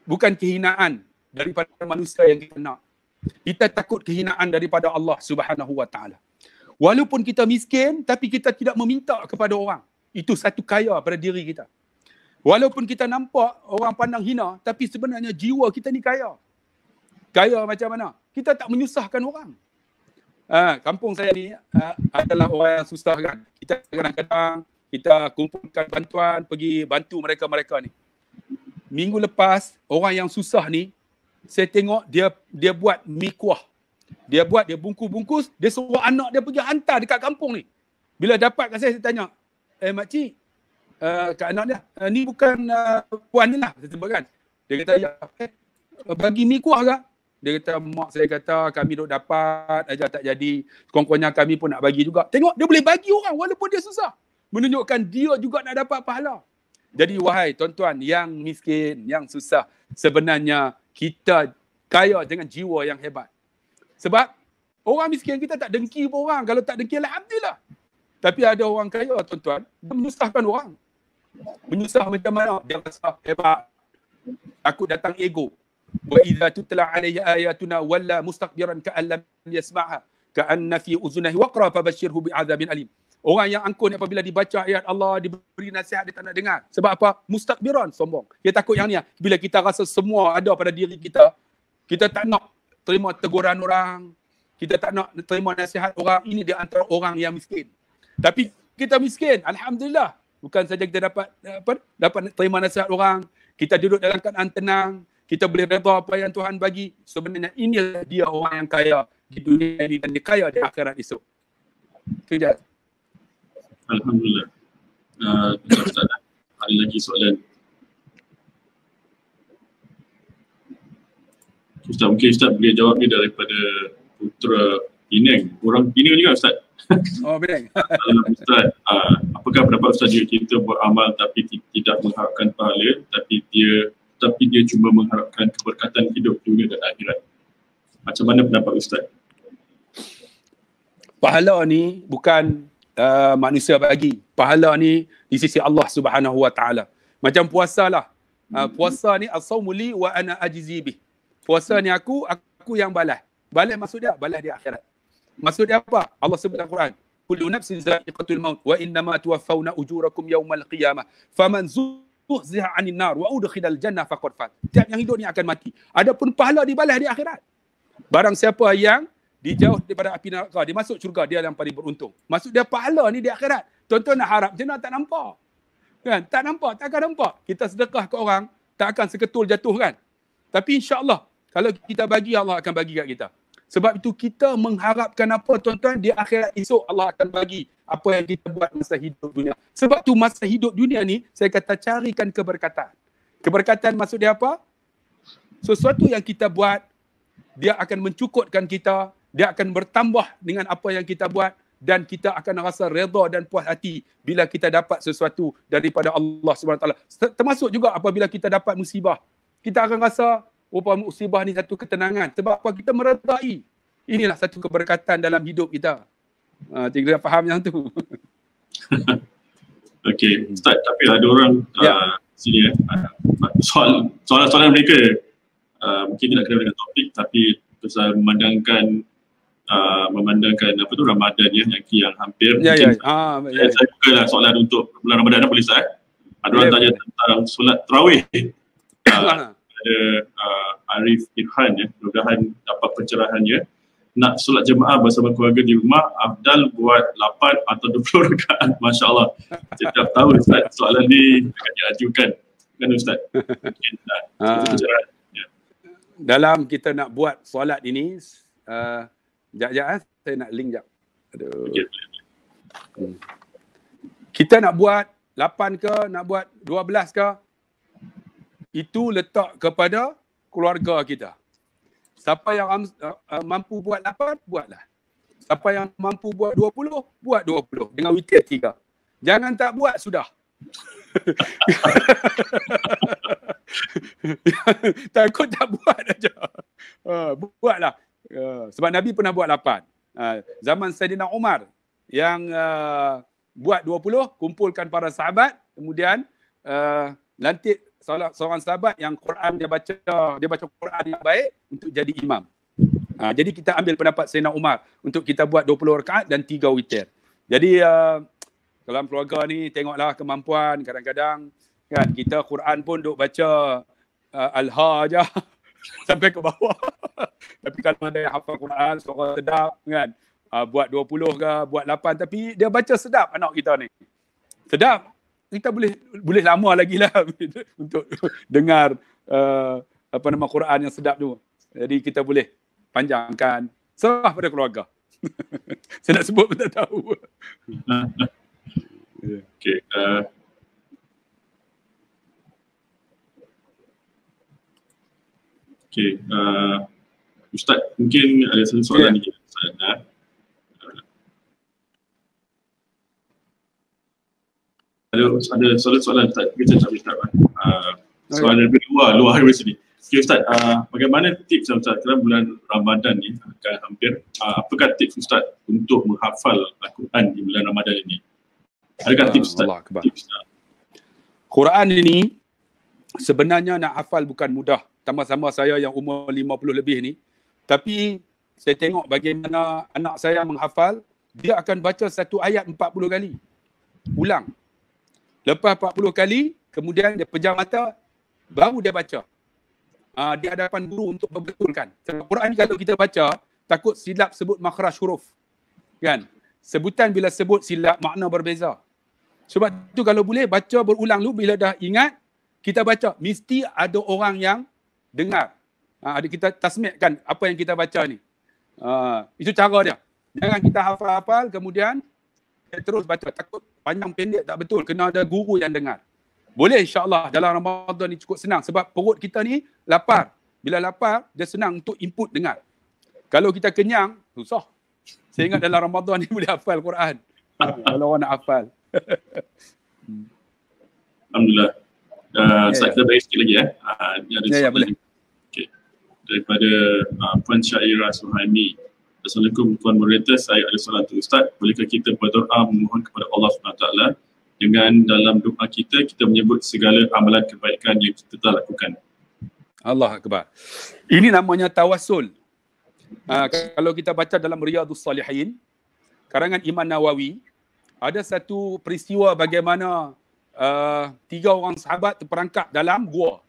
bukan kehinaan daripada manusia yang kita nak. Kita takut kehinaan daripada Allah Subhanahu Wa Taala. Walaupun kita miskin, tapi kita tidak meminta kepada orang. Itu satu kaya pada diri kita. Walaupun kita nampak orang pandang hina, tapi sebenarnya jiwa kita ni kaya. Kaya macam mana? Kita tak menyusahkan orang. Kampung saya ni adalah orang yang susah kan. Kita kadang-kadang kita kumpulkan bantuan, pergi bantu mereka-mereka ni. Minggu lepas, orang yang susah ni, saya tengok dia buat mi kuah. Dia bungkus-bungkus, dia suruh anak dia pergi hantar dekat kampung ni. Bila dapat kat saya tanya, makcik, kat anak dia, ni bukan puan ni lah, saya sebut kan. Dia kata, ya, bagi mi kuah ke? Dia kata, mak saya kata kami duk dapat aja tak jadi. Kurang-kurangnya kami pun nak bagi juga. Tengok, dia boleh bagi orang walaupun dia susah. Menunjukkan dia juga nak dapat pahala. Jadi wahai tuan-tuan yang miskin, yang susah, sebenarnya kita kaya dengan jiwa yang hebat. Sebab orang miskin kita tak dengki pun orang. Kalau tak dengki, alhamdulillah. Tapi ada orang kaya tuan-tuan, dia menyusahkan orang. Menyusah macam mana? Dia rasa hebat. Takut datang ego. Wa idza tutla alayya ayatuna walla mustakbiran ka'an lam yasma'ha ka'anna fi uzunahi waqra fabashshirhu bi'adzabin alim. Orang yang angkuh ni apabila dibaca ayat Allah, diberi nasihat, dia tak nak dengar. Sebab apa? Mustakbiran, sombong. Dia takut yang ni. Bila kita rasa semua ada pada diri kita, kita tak nak terima teguran orang, kita tak nak terima nasihat orang. Ini di antara orang yang miskin. Tapi kita miskin, alhamdulillah. Bukan saja kita dapat terima nasihat orang, kita duduk dalam keadaan tenang, kita boleh redha apa yang Tuhan bagi. Sebenarnya inilah dia orang yang kaya di dunia ini dan dia kaya di akhirat esok. Itu je. Alhamdulillah. Ustaz, ada lagi soalan? Ustaz, mungkin Ustaz boleh jawab ni daripada Putra Penang. Orang Penang juga Ustaz. Oh, Penang. Ustaz, apakah pendapat Ustaz jika kita buat amal tapi tidak mengharapkan pahala, tapi dia cuma mengharapkan keberkatan hidup dunia dan akhirat? Macam mana pendapat Ustaz? Pahala ni bukan manusia bagi. Pahala ni di sisi Allah Subhanahu Wa Taala. Macam puasa lah. Puasa ni as-saumu li wa ana ajzi bih. Puasa ni aku yang balas. Balas maksud dia balas di akhirat. Maksud dia apa? Allah sebut dalam Quran, kullu nafsin za'iqatul maut wa innama tuwaffawna ujurakum yawmal qiyamah. Faman zuhziha 'anil nar wa udkhilal jannah faqad faz. Tiap yang hidup ni akan mati. Adapun pahala dibalas di akhirat. Barang siapa yang dijauh daripada api neraka, dia masuk syurga, dia yang paling beruntung. Maksud dia pahala ni di akhirat. Tuan-tuan nak harap macam mana tak nampak. Kan? Tak nampak, tak akan nampak. Kita sedekah ke orang, tak akan seketul jatuh kan. Tapi insya-Allah kalau kita bagi, Allah akan bagi kat kita. Sebab itu kita mengharapkan apa tuan-tuan, di akhirat esok Allah akan bagi apa yang kita buat masa hidup dunia. Sebab tu masa hidup dunia ni saya kata carikan keberkatan. Keberkatan maksud dia apa? Sesuatu yang kita buat, dia akan mencukupkan kita, dia akan bertambah dengan apa yang kita buat dan kita akan rasa redha dan puas hati bila kita dapat sesuatu daripada Allah SWT. Termasuk juga apabila kita dapat musibah. Kita akan rasa, musibah ni satu ketenangan. Sebab apa? Kita meredai. Inilah satu keberkatan dalam hidup kita. Kita faham yang tu. Okey, Ustaz, tapi ada orang sini soalan-soalan mereka mungkin tidak kena dengan topik, tapi pasal memandangkan apa tu Ramadan yang hampir mungkin saya bukalah soalan untuk bulan Ramadan boleh Ustaz. Ada orang tanya tentang solat tarawih. Ada Arif Irhan mudah-mudahan dapat pencerahannya. Nak solat jemaah bersama keluarga di rumah, afdal buat 8 atau 20 rakaat? Masya-Allah. Saya tak tahu Ustaz, soalan ni akan diajukan kan Ustaz. Mungkin pencerahan. Dalam kita nak buat solat ini, sekejap saya nak link sekejap. Okay. Kita nak buat 8 ke, nak buat 12 ke, itu letak kepada keluarga kita. Siapa yang mampu buat 8, buatlah. Siapa yang mampu buat 20, buat 20 dengan witir 3. Jangan tak buat sudah. Takut tak buat aja. Buatlah. Sebab Nabi pernah buat 8. Zaman Saidina Umar yang buat 20, kumpulkan para sahabat, kemudian lantik seorang sahabat yang Quran dia baca Quran yang baik untuk jadi imam. Jadi kita ambil pendapat Sayyidina Umar untuk kita buat 20 rakaat dan 3 witir. Jadi dalam keluarga ni tengoklah kemampuan, kadang-kadang kan kita Quran pun duk baca Al-Ha aja sampai ke bawah. Tapi kalau ada yang hafal Quran suara sedap kan, buat 20 ke, buat 8, tapi dia baca sedap anak kita ni. Sedap. Kita boleh lama lagi lah untuk dengar Quran yang sedap tu. Jadi kita boleh panjangkan. Serah pada keluarga. Saya nak sebut pun tak tahu. Okay. Ustaz, mungkin ada satu soalan ni. Ada soalan Ustaz, kita tak Ustaz. Soalan dari luar sini. Okay Ustaz, bagaimana tips Ustaz dalam bulan Ramadan ni akan hampir, apakah tips Ustaz untuk menghafal Al-Quran di bulan Ramadan ini? Adakah tips Ustaz? Quran ini sebenarnya nak hafal bukan mudah. Sama-sama saya yang umur 50 lebih ni, tapi saya tengok bagaimana anak saya menghafal, dia akan baca satu ayat 40 kali. Ulang. Lepas 40 kali, kemudian dia pejam mata, baru dia baca. Di hadapan guru untuk membetulkan. Sebab Quran ni kalau kita baca, takut silap sebut makhraj huruf. Kan? Sebutan bila sebut silap, makna berbeza. Sebab tu kalau boleh, baca berulang dulu, bila dah ingat, kita baca. Mesti ada orang yang dengar. Ada kita tasmikkan apa yang kita baca ni. Itu cara dia. Jangan kita hafal-hafal, kemudian terus baca. Takut panjang pendek tak betul. Kena ada guru yang dengar. Boleh insyaAllah dalam Ramadan ni cukup senang. Sebab perut kita ni lapar. Bila lapar, dia senang untuk input dengar. Kalau kita kenyang, susah. Saya ingat dalam Ramadan ni boleh hafal Quran. Kalau orang nak hafal. Alhamdulillah. Saya beri sikit lagi Ya, boleh. Okay. Daripada Puan Syairah Suhaimi. Assalamualaikum Tuan Moderator, saya ada soalan untuk Ustaz. Bolehkah kita berdoa memohon kepada Allah SWT dengan dalam doa kita menyebut segala amalan kebaikan yang kita telah lakukan? Allah Akbar. Ini namanya tawassul. Kalau kita baca dalam Riyadhus Salihin, karangan Imam Nawawi, ada satu peristiwa bagaimana 3 orang sahabat terperangkap dalam gua.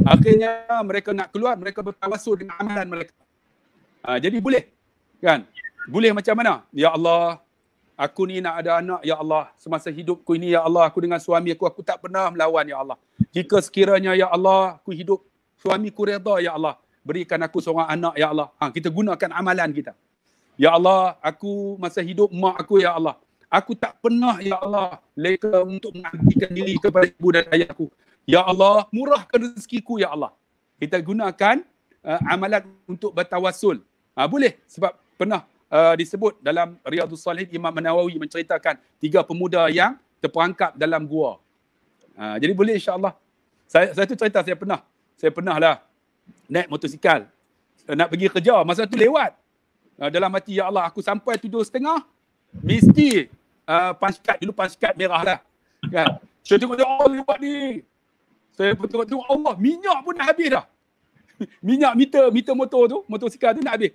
Akhirnya mereka nak keluar, mereka bertawassul dengan amalan mereka. Jadi boleh, kan? Boleh macam mana? Ya Allah, aku ni nak ada anak, ya Allah. Semasa hidupku ini, ya Allah, aku dengan suami aku tak pernah melawan, ya Allah. Jika sekiranya, ya Allah, aku hidup, suamiku redha, ya Allah. Berikan aku seorang anak, ya Allah. Kita gunakan amalan kita. Ya Allah, aku masa hidup mak aku, ya Allah. Aku tak pernah, ya Allah, leka untuk mengabdikan diri kepada ibu dan ayahku. Ya Allah, murahkan rezekiku, ya Allah. Kita gunakan amalan untuk bertawassul. Boleh, sebab pernah disebut dalam Riyadhus Salihin, Imam Nawawi menceritakan 3 pemuda yang terperangkap dalam gua. Jadi boleh insya-Allah. Saya tu cerita saya pernah lah naik motosikal nak pergi kerja, masa tu lewat. Dalam hati, ya Allah, aku sampai 7.30 mesti pansikat merah lah. Kan? Saya tengok dia lewat ni. Saya tengok Allah, minyak pun dah habis dah. Minyak meter motor tu, motosikal tu nak habis.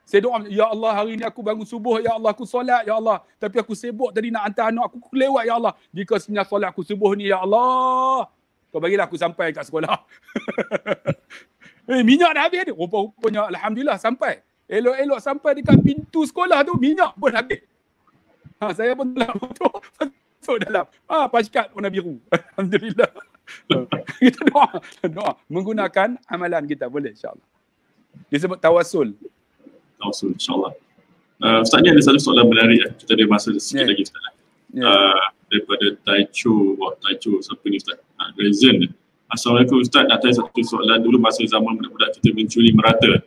Saya doa, ya Allah, hari ni aku bangun subuh, ya Allah, aku solat, ya Allah. Tapi aku sibuk tadi nak hantar anak aku lewat, ya Allah. Jika senyap solat aku subuh ni, ya Allah, kau bagilah aku sampai kat sekolah. Minyak dah habis ni. Rupanya alhamdulillah sampai. Elok-elok sampai dekat pintu sekolah tu, minyak pun habis. Saya pun dalam motor, masuk dalam. Pasikat warna biru. Alhamdulillah. Kita doa menggunakan amalan kita, boleh insya-Allah. Disebut tawassul. Tawassul insya-Allah. Ustaz ni ada satu soalan menarik. Kita ada masa sikit lagi Ustaz. Daripada Taicho, siapa ni Ustaz? Rezen. Assalamualaikum Ustaz, nak tanya satu soalan. Dulu masa zaman budak-budak kita mencuri merata.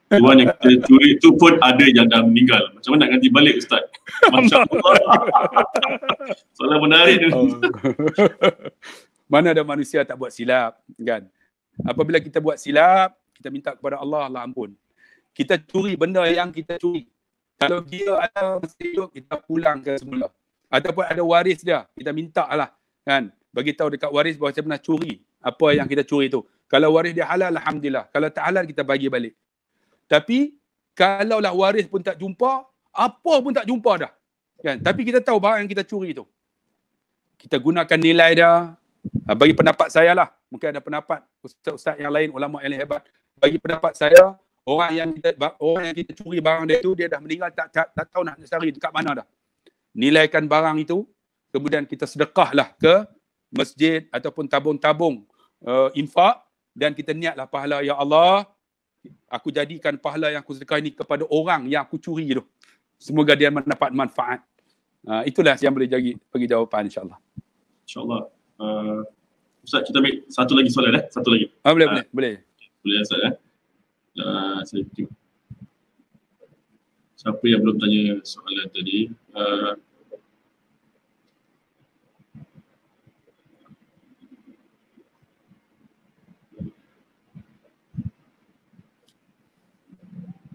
Tuan yang kita curi tu pun ada yang dah meninggal. Macam mana nak ganti balik Ustaz? Masya Allah. Soalan menarik ni. Mana ada manusia tak buat silap, kan? Apabila kita buat silap, kita minta kepada Allah, Allah ampun. Kita curi benda yang kita curi. Kalau dia ada masa hidup, kita pulang ke semula. Ataupun ada waris dia, kita minta lah, kan? Bagi tahu dekat waris bahawa saya pernah curi apa yang kita curi tu. Kalau waris dia halal, alhamdulillah. Kalau tak halal, kita bagi balik. Tapi kalaulah waris pun tak jumpa, apa pun tak jumpa dah, kan? Tapi kita tahu barang yang kita curi tu, kita gunakan nilai dia. Bagi pendapat saya lah, mungkin ada pendapat ustaz-ustaz yang lain, ulama yang lain hebat. Bagi pendapat saya, orang yang kita curi barang dia tu, dia dah meninggal, tak tahu nak cari dekat mana dah. Nilaikan barang itu, kemudian kita sedekahlah ke masjid ataupun tabung-tabung infak, dan kita niatlah pahala, ya Allah, aku jadikan pahala yang aku sedekah ini kepada orang yang aku curi tu. Semoga dia mendapat manfaat. Itulah yang boleh bagi jawapan, insyaAllah. InsyaAllah. Ustaz, kita ambil satu lagi soalan. Satu lagi. Boleh. Boleh Ustaz. Saya tengok. Siapa yang belum tanya soalan tadi?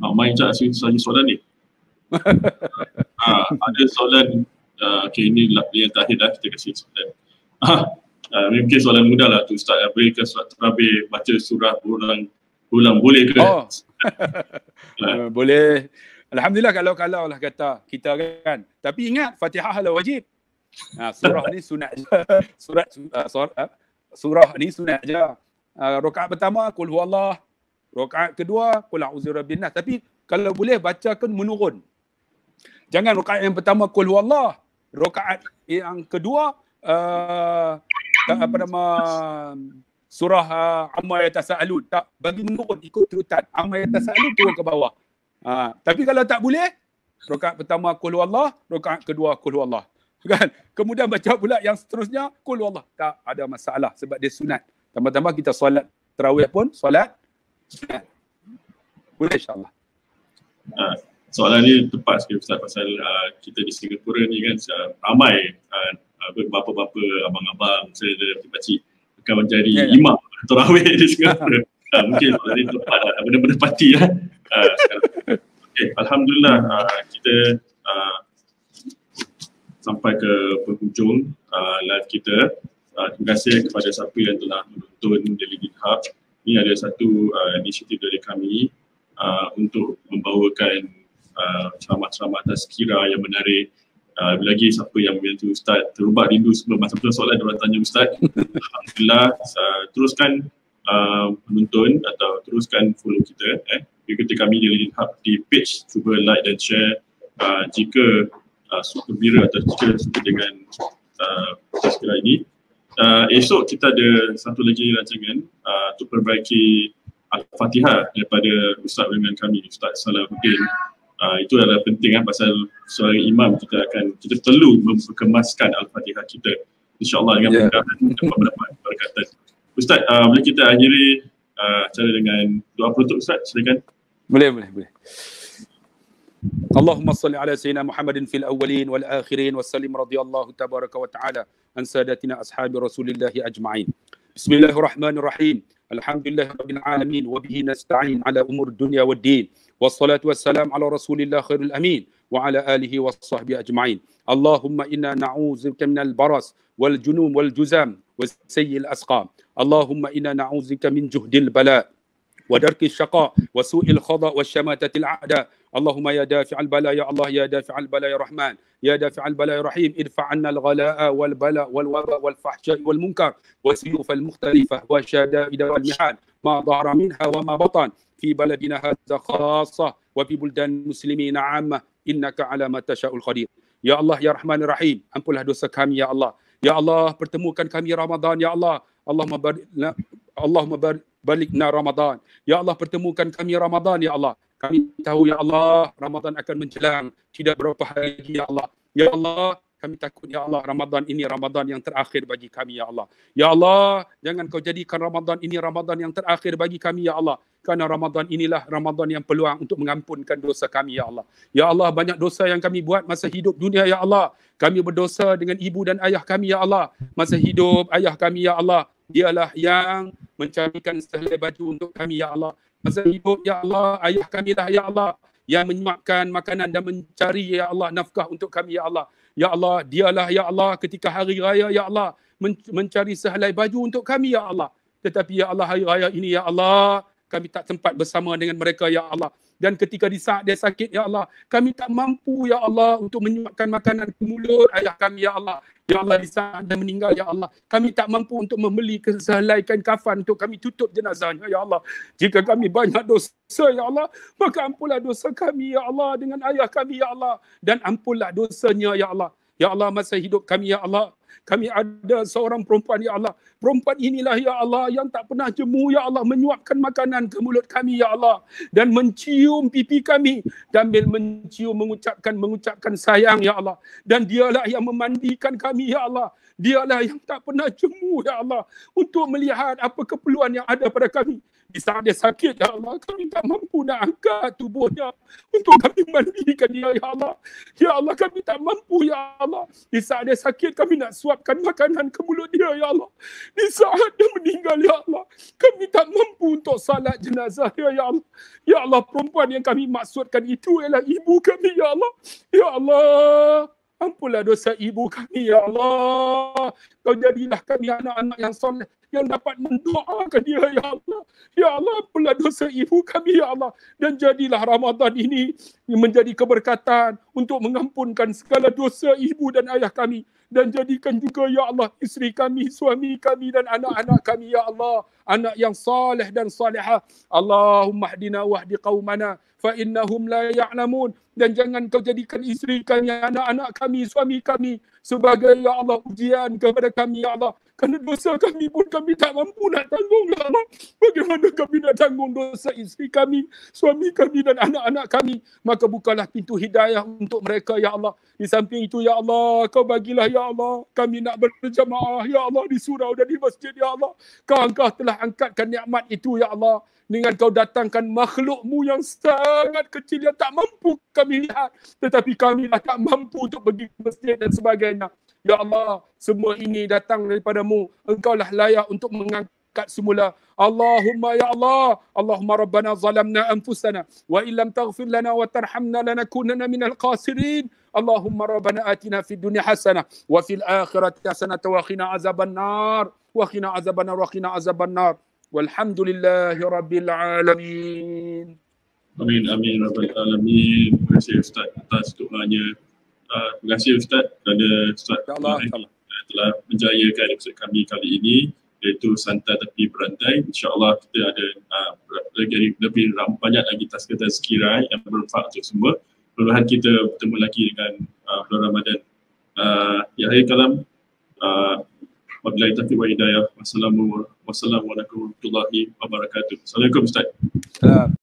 Main je saja soalan ni. Ada soalan, okay, ini yang terakhir dah, kita kasih soalan. Mungkin soalan mudah lah tu Ustaz. Bolehkah solat tarawih baca surah ulang boleh ke? Boleh. Alhamdulillah kalau lah kata kita, kan. Tapi ingat, Fatihah lah wajib. Surah ni sunat je. Surah ni sunat je. Rakaat pertama qul huwallah. Rakaat kedua qul a'udzu birabbin nas. Tapi kalau boleh bacakan menurun. Jangan rakaat yang pertama qul huwallah, rakaat yang kedua surah amma yatasaalun. Tak, bagi menurun, ikut turutan. Amma yatasaalun turun ke bawah. Tapi kalau tak boleh, rakaat pertama qul huwallah, rakaat kedua qul huwallah. Kan? Kemudian baca pula yang seterusnya qul huwallah. Tak ada masalah sebab dia sunat. Tambah-tambah kita solat tarawih pun solat sunat. Boleh, insyaAllah. Soalan ni tepat sekali Ustaz, pasal kita di Singapura ni kan ramai bapa-bapa, abang-abang, saya dan pakcik akan menjadi imam tarawih di Singapura. Mungkin soalan ni tepat lah, benda-benda parti lah. Okay, Alhamdulillah, kita sampai ke penghujung live kita. Terima kasih kepada siapa yang telah menonton Daily Deen Hub. Ini ada satu inisiatif dari kami untuk membawakan ceramah-ceramah tazkirah yang menarik. Lagi siapa yang membantu Ustaz terubah rindu sebelum masa-masa soalan orang tanya Ustaz. Alhamdulillah, teruskan menonton atau teruskan follow kita. Ikuti kami di Hub di page, cuba like dan share. Jika suka gembira atau jika suka dengan tazkirah ini. Esok kita ada satu lagi rancangan untuk perbaiki Al-Fatihah daripada Ustaz dengan kami, Ustaz Salahuddin. Itu adalah penting pasal seorang imam kita perlu mengemaskan Al-Fatihah kita, insyaAllah dengan mudahan dapat berkatan. Ustaz, boleh kita akhiri acara dengan doa penutup Ustaz, silakan. Boleh. Allahumma salli ala sayyidina Muhammadin fil awwalin wal akhirin wassalim radhiyallahu tabaraka wa ta'ala an sadatina ashabi rasulillahi ajma'in. Bismillahirrahmanirrahim. Alhamdulillah rabbil alamin wa bihi nasta'in ala umur dunya wad din. Wassalatu wassalam ala rasulillah khairul amin wa ala alihi washabbihi ajma'in. Allahumma inna na'udzubika minal baras wal junum wal juzam was sayyi'il asqam. Allahumma inna na'udzubika min juhdil bala ودرك الشقاء وسوء الخضاء والشماتة الأعداء. اللهم يا دافع البلاء يا الله، يا دافع البلاء يا رحمن، يا دافع البلاء يا رحيم، ادفع عنا الغلاء والبلاء والوباء والفحشاء والمنكر والسيوف المختلفة والشدائد والمحن ما ظهر منها وما بطن في بلدنا هذا خاصة وفي بلدان المسلمين عامة، إنك على ما تشاء القدير. Ya Allah, ya Rahman Rahim, ampunlah dosa kami ya Allah. Ya Allah, pertemukan kami Ramadan ya Allah. Allahumma balikna Ramadan. Ya Allah, pertemukan kami Ramadan ya Allah. Kami tahu ya Allah, Ramadan akan menjelang, tidak berapa hari lagi ya Allah. Ya Allah, kami takut ya Allah, Ramadan ini Ramadan yang terakhir bagi kami ya Allah. Ya Allah, jangan kau jadikan Ramadan ini Ramadan yang terakhir bagi kami ya Allah. kerana Ramadan inilah Ramadan yang peluang untuk mengampunkan dosa kami, ya Allah. Ya Allah, banyak dosa yang kami buat masa hidup dunia, ya Allah. Kami berdosa dengan ibu dan ayah kami, ya Allah. Masa hidup ayah kami, ya Allah, dialah yang mencarikan sehelai baju untuk kami, ya Allah. Masa hidup, ya Allah, ayah kami lah, ya Allah, yang menyuapkan makanan dan mencari, ya Allah, nafkah untuk kami, ya Allah. Ya Allah, dialah, ya Allah, ketika hari raya, ya Allah, mencari sehelai baju untuk kami, ya Allah. Tetapi, ya Allah, hari raya ini, ya Allah, kami tak sempat bersama dengan mereka, ya Allah. Dan ketika di saat dia sakit, ya Allah, kami tak mampu, ya Allah, untuk menyuapkan makanan ke mulut ayah kami, ya Allah. Ya Allah, di saat dia meninggal, ya Allah, kami tak mampu untuk membeli sehelai kain kafan untuk kami tutup jenazahnya, ya Allah. Jika kami banyak dosa, ya Allah, maka ampunlah dosa kami, ya Allah, dengan ayah kami, ya Allah. Dan ampunlah dosanya, ya Allah. Ya Allah, masa hidup kami, ya Allah, kami ada seorang perempuan, ya Allah. Perempuan inilah, ya Allah, yang tak pernah jemu, ya Allah, menyuapkan makanan ke mulut kami, ya Allah. Dan mencium pipi kami. Sambil mencium, mengucapkan sayang, ya Allah. Dan dialah yang memandikan kami, ya Allah. Dialah yang tak pernah jemu, ya Allah, untuk melihat apa keperluan yang ada pada kami. Di saat dia sakit, ya Allah, kami tak mampu nak angkat tubuhnya untuk kami mandikan dia, ya Allah. Ya Allah, kami tak mampu, ya Allah. Di saat dia sakit, kami nak suapkan makanan ke mulut dia, ya Allah. Di saat dia meninggal, ya Allah, kami tak mampu untuk salat jenazah dia, ya Allah. Ya Allah, perempuan yang kami maksudkan itu ialah ibu kami, ya Allah. Ya Allah, ampunlah dosa ibu kami, ya Allah. Kau jadilah kami anak-anak yang soleh, yang dapat mendoakan dia, ya Allah. Ya Allah, ampunlah dosa ibu kami, ya Allah. Dan jadilah Ramadan ini menjadi keberkatan untuk mengampunkan segala dosa ibu dan ayah kami. Dan jadikan juga, ya Allah, isteri kami, suami kami dan anak-anak kami, ya Allah, anak yang saleh dan salihah. Allahumma hdina wahdi qaumana fa innahum la ya'lamun. Dan jangan kau jadikan isteri kami, anak-anak kami, suami kami sebagai, ya Allah, ujian kepada kami, ya Allah. Kerana dosa kami pun kami tak mampu nak tanggung, ya Allah. Bagaimana kami nak tanggung dosa isteri kami, suami kami dan anak-anak kami? Maka bukalah pintu hidayah untuk mereka, ya Allah. Di samping itu, ya Allah, kau bagilah, ya Allah, kami nak berjamaah, ya Allah, di surau dan di masjid, ya Allah. Engkau telah angkatkan nikmat itu, ya Allah, dengan kau datangkan makhlukmu yang sangat kecil yang tak mampu kami lihat. Tetapi kami tak mampu untuk pergi ke masjid dan sebagainya. Ya Allah, semua ini datang daripadamu. Engkaulah layak untuk mengangkat semula. Allahumma, ya Allah, Allahumma rabbana zalamna anfusana wa illam taghfir lana wa tarhamna lanakunanna minal khasirin. Allahumma rabbana atina fid dunya hasanah wa fil akhirati hasanah wa qina azaban nar wa qina azaban nar wa qina azaban nar. Walhamdulillahi rabbil alamin. Amin, amin, rabbil alamin. Terima kasih Ustaz atas doanya. Terima kasih Ustaz kerana Ustaz telah menjayakan episod kami kali ini, iaitu santai tapi berantai. InsyaAllah kita ada lebih banyak lagi taska tazkirah yang bermanfaat untuk semua. Mudah-mudahan kita bertemu lagi dengan bulan Ramadan. Ya akhir kalam, wabillahi taufiq wa hidayah. Wassalamualaikum warahmatullahi wabarakatuh. Assalamualaikum Ustaz.